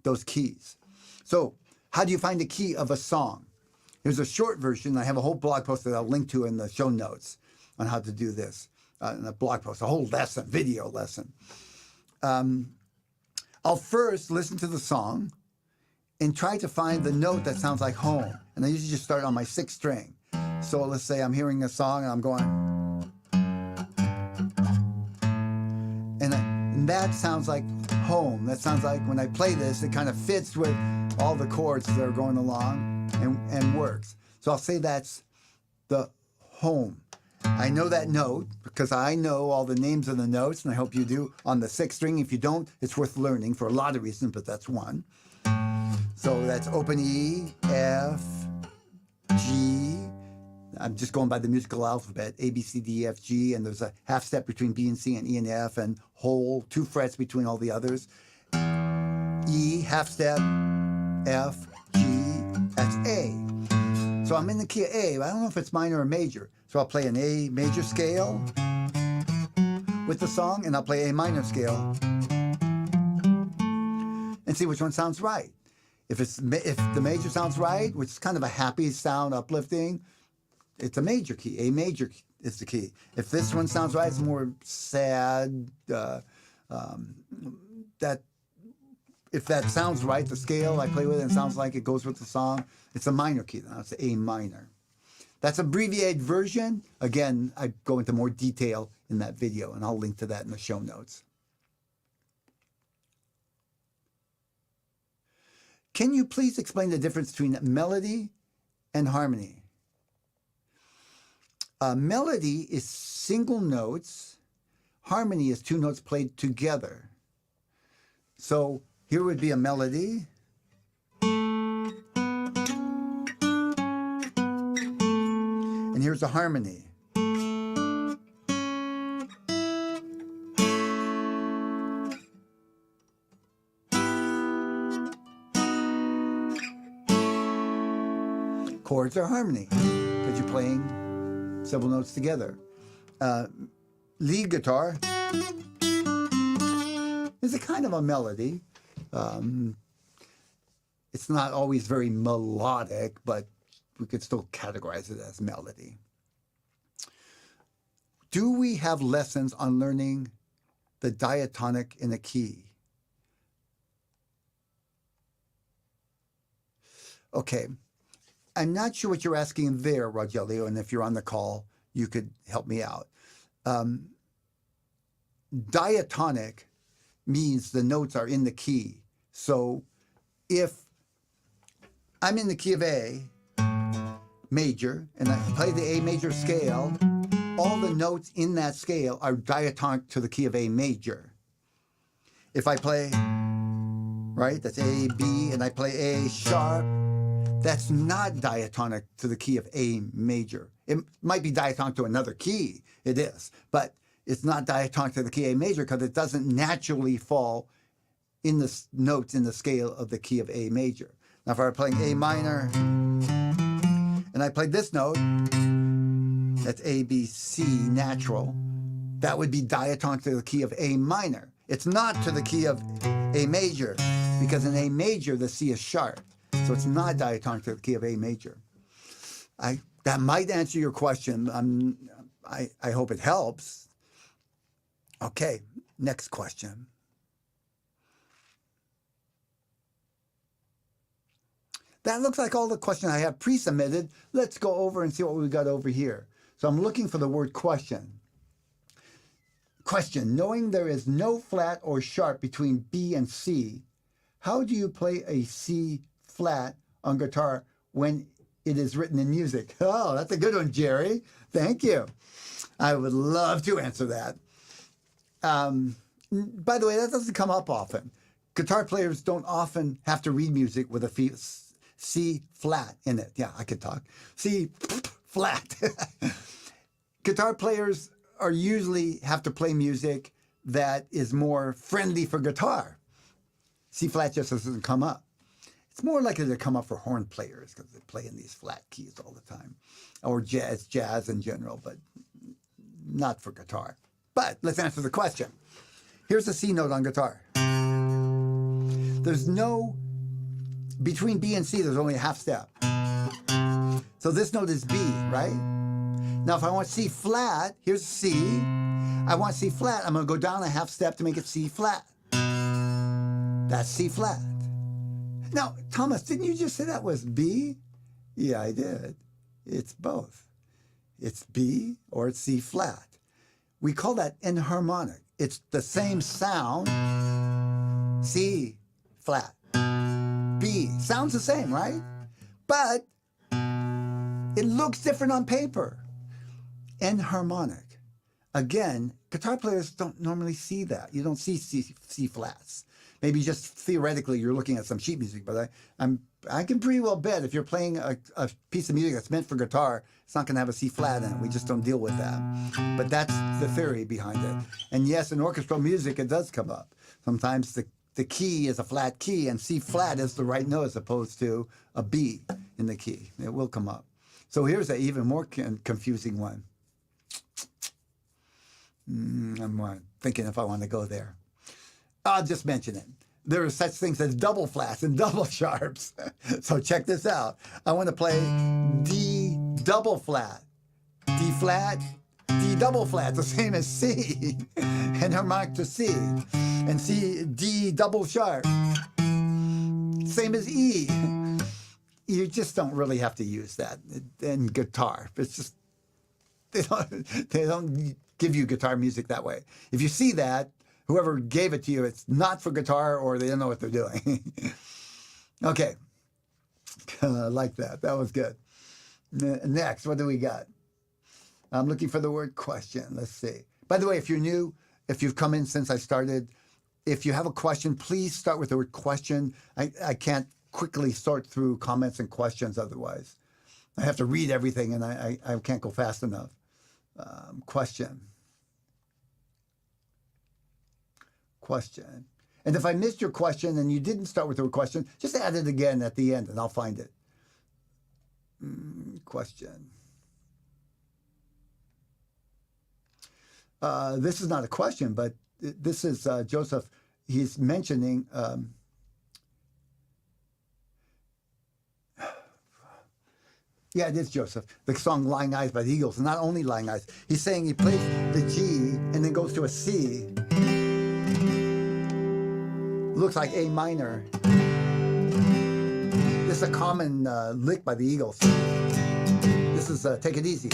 Those keys. So, how do you find the key of a song? Here's a short version. I have a whole blog post that I'll link to in the show notes on how to do this. In a blog post, a whole lesson, video lesson. I'll first listen to the song and try to find the note that sounds like home. And I usually just start on my 6th string. So let's say I'm hearing a song and I'm going, and that sounds like home. That sounds like when I play this, it kind of fits with all the chords that are going along and works. So I'll say that's the home. I know that note because I know all the names of the notes, and I hope you do, on the 6th string. If you don't, it's worth learning for a lot of reasons, but that's one. So that's open E, F, G. I'm just going by the musical alphabet, A, B, C, D, E, F, G, and there's a half step between B and C and E and F, and whole 2 frets between all the others. E, half step, F, G, that's A. So I'm in the key of A, but I don't know if it's minor or major. So I'll play an A major scale with the song, and I'll play A minor scale and see which one sounds right. If the major sounds right, which is kind of a happy sound, uplifting, it's a major key. A major is the key. If this one sounds right, it's more sad. If that sounds right, the scale I play with and sounds like it goes with the song, it's a minor key. Now it's A minor. That's abbreviated version. Again, I go into more detail in that video, and I'll link to that in the show notes. Can you please explain the difference between melody and harmony? Melody is single notes. Harmony is 2 notes played together. So here would be a melody. And here's a harmony. Chords are harmony because you're playing several notes together. Lead guitar is a kind of a melody. It's not always very melodic, but we could still categorize it as melody. Do we have lessons on learning the diatonic in a key? Okay. I'm not sure what you're asking there, Rogelio, and if you're on the call, you could help me out. Diatonic means the notes are in the key. So if I'm in the key of A major, and I play the A major scale, all the notes in that scale are diatonic to the key of A major. If I play, right, that's A, B, and I play A sharp, that's not diatonic to the key of A major. It might be diatonic to another key, it is, but it's not diatonic to the key A major because it doesn't naturally fall in the notes in the scale of the key of A major. Now if I were playing A minor, and I played this note, that's A, B, C, natural, that would be diatonic to the key of A minor. It's not to the key of A major, because in A major, the C is sharp. So it's not diatonic to the key of A major. That might answer your question. I hope it helps. Okay, next question. That looks like all the questions I have pre-submitted. Let's go over and see what we got over here. So I'm looking for the word question. Question, knowing there is no flat or sharp between B and C, how do you play a C flat on guitar when it is written in music? Oh, that's a good one, Jerry. Thank you. I would love to answer that. By the way, that doesn't come up often. Guitar players don't often have to read music with a C flat in it. Yeah, I could talk. C flat. Guitar players are usually have to play music that is more friendly for guitar. C flat just doesn't come up. It's more likely to come up for horn players because they play in these flat keys all the time, or jazz in general, but not for guitar. But let's answer the question. Here's a C note on guitar. There's no, between B and C, there's only a half step. So this note is B, right? Now, if I want C flat, here's C. I want C flat, I'm going to go down a half step to make it C flat. That's C flat. Now, Thomas, didn't you just say that was B? Yeah, I did. It's both. It's B or it's C flat. We call that enharmonic. It's the same sound, C flat. B sounds the same, right? But it looks different on paper. Enharmonic. Again, guitar players don't normally see that. You don't see C flats. Maybe just theoretically you're looking at some sheet music, but I can pretty well bet if you're playing a piece of music that's meant for guitar, it's not going to have a C flat in it. We just don't deal with that. But that's the theory behind it. And yes, in orchestral music, it does come up. Sometimes the key is a flat key and C flat is the right note as opposed to a B in the key. It will come up. So here's an even more confusing one. I'm thinking if I want to go there. I'll just mention it. There are such things as double flats and double sharps. So check this out. I want to play D double flat. D flat, D double flat, the same as C. Enharmonic to C. And C, D double sharp. Same as E. You just don't really have to use that in guitar. It's just, they don't give you guitar music that way. If you see that, whoever gave it to you, it's not for guitar or they don't know what they're doing. Okay. I like that. That was good. Next, what do we got? I'm looking for the word question. Let's see. By the way, if you're new, if you've come in since I started, if you have a question, please start with the word question. I can't quickly sort through comments and questions otherwise. I have to read everything and I can't go fast enough. Question. Question. And if I missed your question and you didn't start with the word question, just add it again at the end and I'll find it. Question. This is not a question, but this is Joseph. He's mentioning yeah, it is Joseph. The song Lying Eyes by the Eagles. And not only Lying Eyes. He's saying he plays the G and then goes to a C. Looks like A minor. This is a common lick by the Eagles. This is Take It Easy.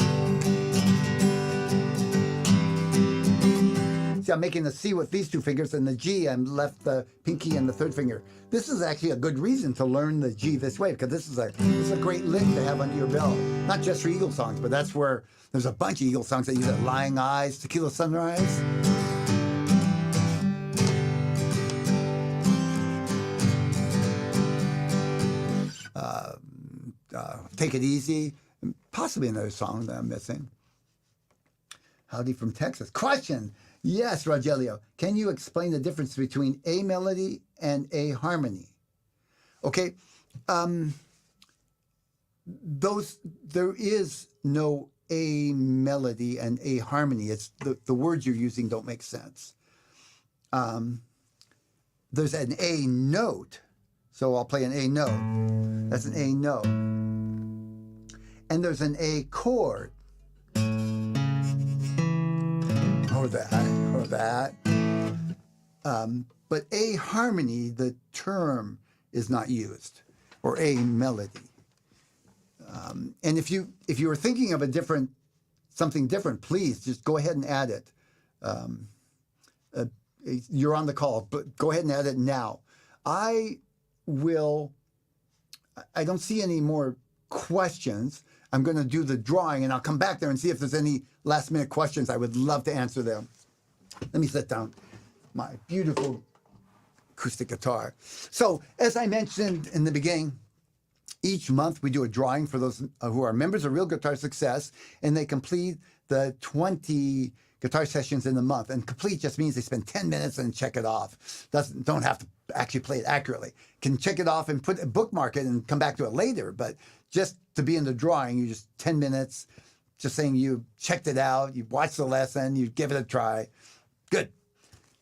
See, I'm making the C with these two fingers, and the G, I'm left the pinky and the third finger. This is actually a good reason to learn the G this way, because this is a great lick to have under your belt. Not just for Eagle songs, but that's where there's a bunch of Eagle songs that use it. Lying Eyes, Tequila Sunrise. Take It Easy, possibly another song that I'm missing. Howdy from Texas. Question. Yes, Rogelio. Can you explain the difference between a melody and a harmony? Okay. There is no a melody and a harmony. It's the words you're using don't make sense. There's an A note. So I'll play an A note. That's an A note. And there's an A chord. Or that. But a harmony, the term is not used, or a melody. And if you were thinking of something different, please just go ahead and add it. You're on the call, but go ahead and add it now. I don't see any more questions. I'm going to do the drawing, and I'll come back there and see if there's any last-minute questions. I would love to answer them. Let me set down my beautiful acoustic guitar. So, as I mentioned in the beginning, each month we do a drawing for those who are members of Real Guitar Success, and they complete the 20 guitar sessions in the month. And complete just means they spend 10 minutes and check it off. Don't have to actually play it accurately. Can check it off and bookmark it and come back to it later. But just to be in the drawing, you just 10 minutes, just saying you checked it out, you watched the lesson, you give it a try. Good.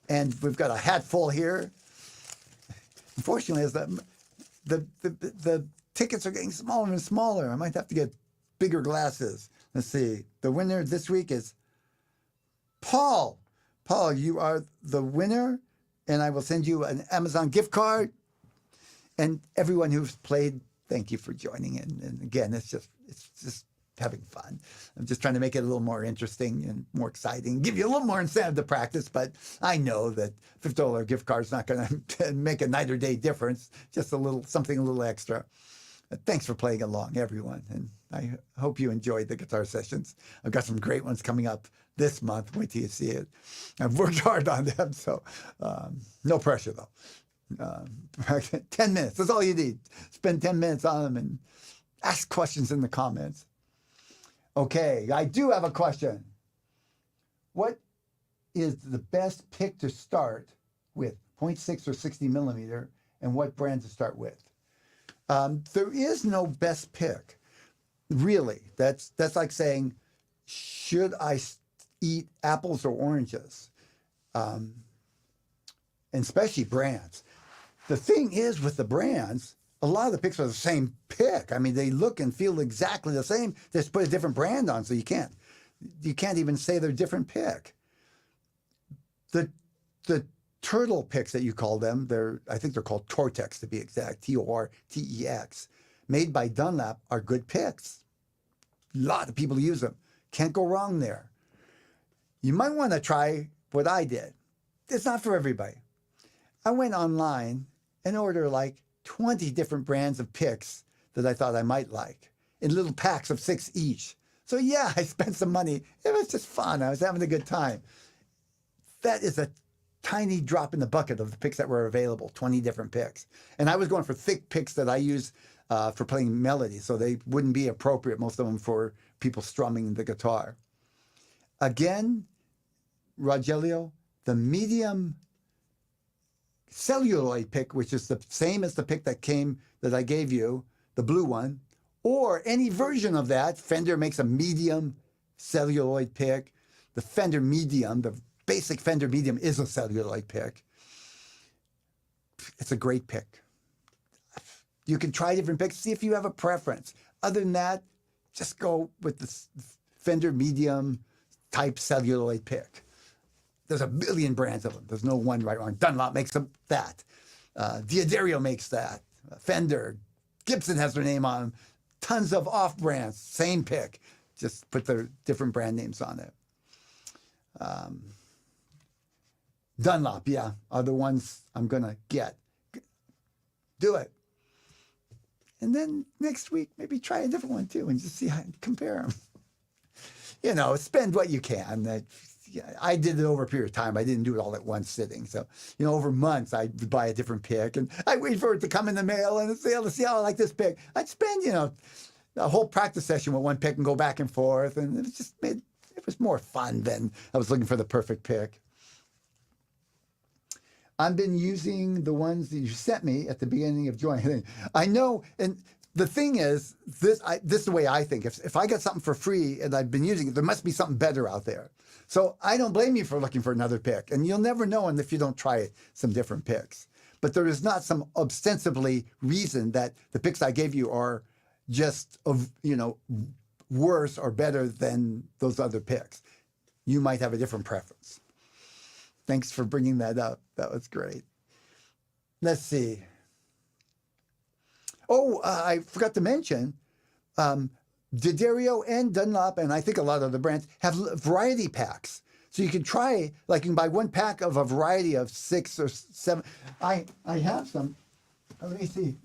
And we've got a hat full here. Unfortunately, as the tickets are getting smaller and smaller, I might have to get bigger glasses. Let's see. The winner this week is Paul. Paul, you are the winner, and I will send you an Amazon gift card. And everyone who's played, thank you for joining in. And again, it's just having fun. I'm just trying to make it a little more interesting and more exciting, give you a little more incentive to practice. But I know that $50 gift card is not going to make a night or day difference. Just something a little extra. Thanks for playing along, everyone. And I hope you enjoyed the guitar sessions. I've got some great ones coming up this month. Wait till you see it. I've worked hard on them, so no pressure, though. 10 minutes, that's all you need. Spend 10 minutes on them and ask questions in the comments. Okay, I do have a question. What is the best pick to start with, 0.6 or 60 millimeter, and what brand to start with? There is no best pick, really. That's like saying, should I eat apples or oranges? And especially brands. The thing is with the brands, a lot of the picks are the same pick. I mean, they look and feel exactly the same. They just put a different brand on, so you can't even say they're a different pick. The turtle picks that you call them, I think they're called Tortex to be exact, Tortex, made by Dunlop, are good picks. A lot of people use them. Can't go wrong there. You might want to try what I did. It's not for everybody. I went online and ordered like 20 different brands of picks that I thought I might like in little packs of 6 each. So yeah, I spent some money. It was just fun. I was having a good time. That is a tiny drop in the bucket of the picks that were available, 20 different picks. And I was going for thick picks that I use for playing melody, so they wouldn't be appropriate, most of them, for people strumming the guitar. Again, Rogelio, the medium celluloid pick, which is the same as the pick that I gave you, the blue one, or any version of that. Fender makes a medium celluloid pick. The Fender Medium, the basic Fender Medium, is a celluloid pick. It's a great pick. You can try different picks, see if you have a preference. Other than that, just go with the Fender Medium type celluloid pick. There's a billion brands of them. There's no one right or wrong. Dunlop makes that. D'Addario makes that. Fender. Gibson has their name on them. Tons of off-brands. Same pick. Just put their different brand names on it. Dunlop, yeah, are the ones I'm going to get. Do it. And then next week, maybe try a different one too and just see how compare them. You know, spend what you can. I did it over a period of time. I didn't do it all at one sitting. So, you know, over months, I'd buy a different pick and I'd wait for it to come in the mail and say, let's see how I like this pick. I'd spend, you know, a whole practice session with one pick and go back and forth. And it just it was more fun than I was looking for the perfect pick. I've been using the ones that you sent me at the beginning of joining. I know, and the thing is, this is the way I think. If I got something for free and I've been using it, there must be something better out there. So I don't blame you for looking for another pick. And you'll never know if you don't try some different picks. But there is not some ostensibly reason that the picks I gave you are just, you know, worse or better than those other picks. You might have a different preference. Thanks for bringing that up. That was great. Let's see. Oh, I forgot to mention, D'Addario and Dunlop, and I think a lot of the brands, have variety packs. So you can try, like you can buy one pack of a variety of 6 or 7. I have some. Let me see.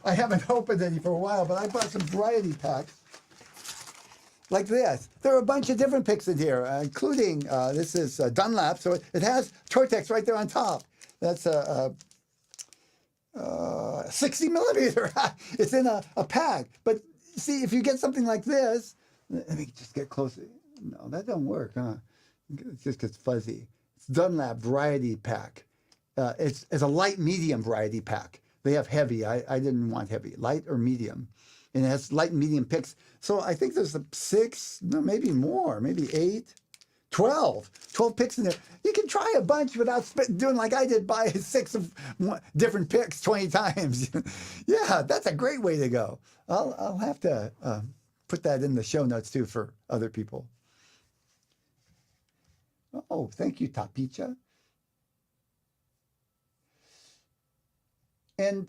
I haven't opened any for a while, but I bought some variety packs like this. There are a bunch of different picks in here, including this is Dunlap, so it has Tortex right there on top. That's a 60 millimeter. It's in a pack. But see, if you get something like this, let me just get closer. No, that don't work, huh? It just gets fuzzy. It's Dunlap variety pack. It's a light medium variety pack. They have heavy. I didn't want heavy. Light or medium. And it has light and medium picks. So I think there's 6, no, maybe more, maybe 8, 12 picks in there. You can try a bunch without doing like I did, buy 6 of different picks 20 times. Yeah, that's a great way to go. I'll have to put that in the show notes too for other people. Oh, thank you, Tapicha. And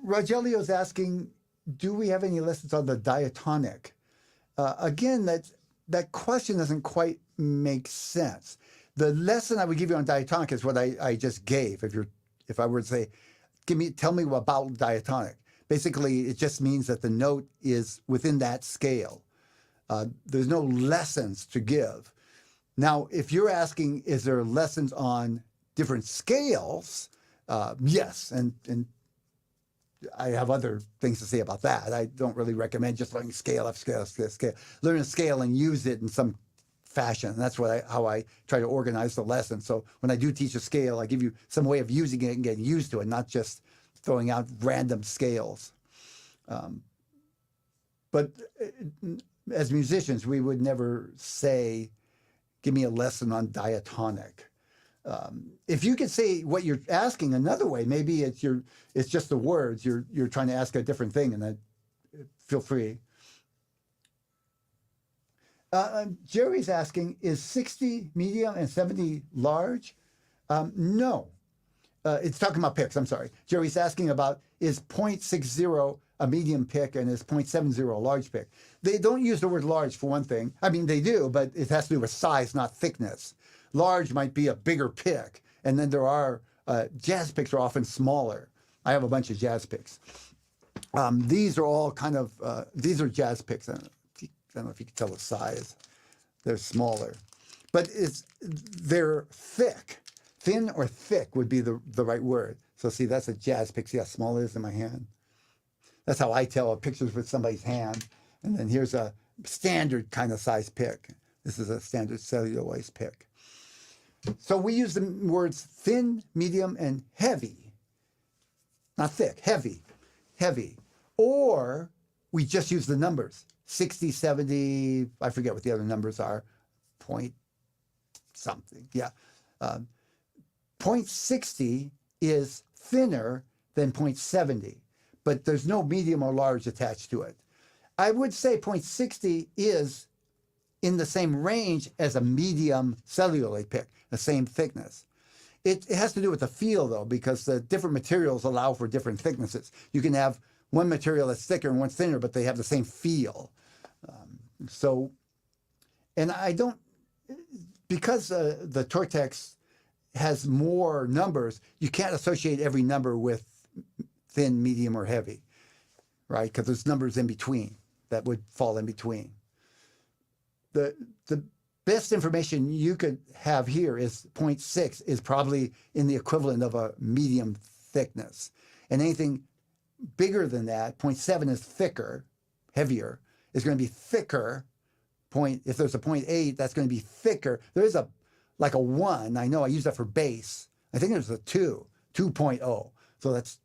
Rogelio's asking, do we have any lessons on the diatonic? Again, that question doesn't quite make sense. The lesson I would give you on diatonic is what I just gave. If I were to say, tell me about diatonic. Basically, it just means that the note is within that scale. There's no lessons to give. Now, if you're asking, is there lessons on different scales? Yes, and I have other things to say about that. I don't really recommend just learning scale after scale after scale. Learn a scale and use it in some fashion. And that's how I try to organize the lesson. So when I do teach a scale, I give you some way of using it and getting used to it, not just throwing out random scales. But as musicians, we would never say, give me a lesson on diatonic. If you could say what you're asking another way, maybe it's just the words. You're trying to ask a different thing, and then feel free. Jerry's asking, is 60 medium and 70 large? No. It's talking about picks, I'm sorry. Jerry's asking about, is 0.60 a medium pick and is 0.70 a large pick? They don't use the word large for one thing. I mean, they do, but it has to do with size, not thickness. Large might be a bigger pick, and then there are jazz picks are often smaller. I have a bunch of jazz picks. These are all kind of these are jazz picks. I don't know if you can tell the size. They're smaller, but they're thick. Thin or thick would be the right word. So see, that's a jazz pick. See how small it is in my hand? That's how I tell pictures with somebody's hand. And then here's a standard kind of size pick. This is a standard celluloid pick. So we use the words thin, medium, and heavy. Not thick, heavy, heavy. Or we just use the numbers, 60, 70, I forget what the other numbers are, point something, yeah. 0.60 is thinner than 0.70, but there's no medium or large attached to it. I would say 0.60 is in the same range as a medium celluloid pick, the same thickness. It has to do with the feel, though, because the different materials allow for different thicknesses. You can have one material that's thicker and one thinner, but they have the same feel. And I don't, because the Tortex has more numbers, you can't associate every number with thin, medium, or heavy, right? Because there's numbers in between that would fall in between. The best information you could have here is 0.6 is probably in the equivalent of a medium thickness. And anything bigger than that, 0.7 is thicker, heavier, is going to be thicker. If there's a 0.8, that's going to be thicker. There is like a 1. I know I use that for bass. I think there's a 2.0. So that's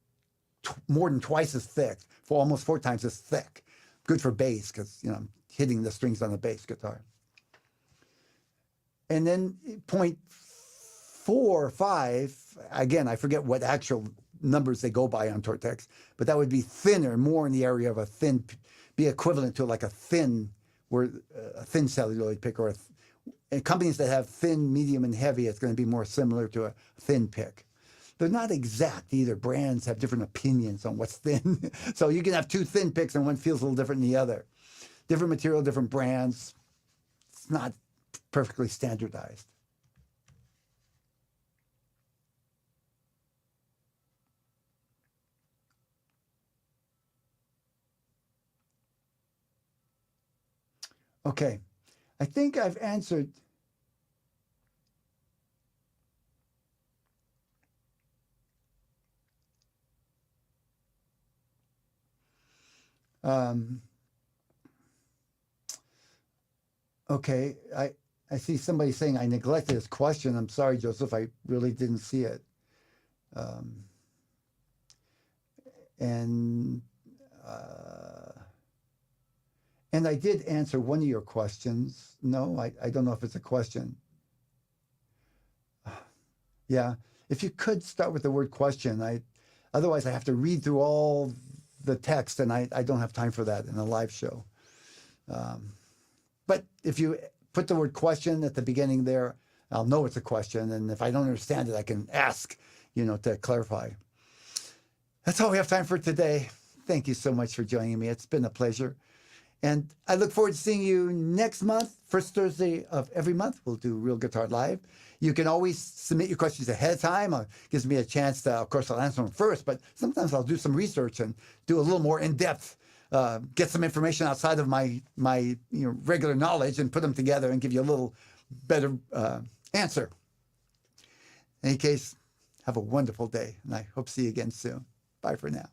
more than twice as thick, for almost 4 times as thick. Good for bass because, you know, I'm hitting the strings on the bass guitar. And then 0.4, 5, again, I forget what actual numbers they go by on Tortex, but that would be thinner, more in the area of a thin, be equivalent to like a thin celluloid pick, or and companies that have thin, medium, and heavy, it's going to be more similar to a thin pick. They're not exact either. Brands have different opinions on what's thin. So you can have 2 thin picks and one feels a little different than the other. Different material, different brands. It's not perfectly standardized. Okay. I think I've answered. Um, okay. I see somebody saying I neglected this question. I'm sorry, Joseph. I really didn't see it. Um, and uh, and I did answer one of your questions. No, I don't know if it's a question. Yeah, if you could start with the word question, otherwise I have to read through all the text, and I don't have time for that in a live show. Um, but if you put the word question at the beginning there, I'll know it's a question, and if I don't understand it, I can ask, to clarify. That's all we have time for today. Thank you so much for joining me. It's been a pleasure. And I look forward to seeing you next month, first Thursday of every month. We'll do Real Guitar Live. You can always submit your questions ahead of time. It gives me a chance to, of course, I'll answer them first, but sometimes I'll do some research and do a little more in-depth, get some information outside of my regular knowledge and put them together and give you a little better answer. In any case, have a wonderful day, and I hope to see you again soon. Bye for now.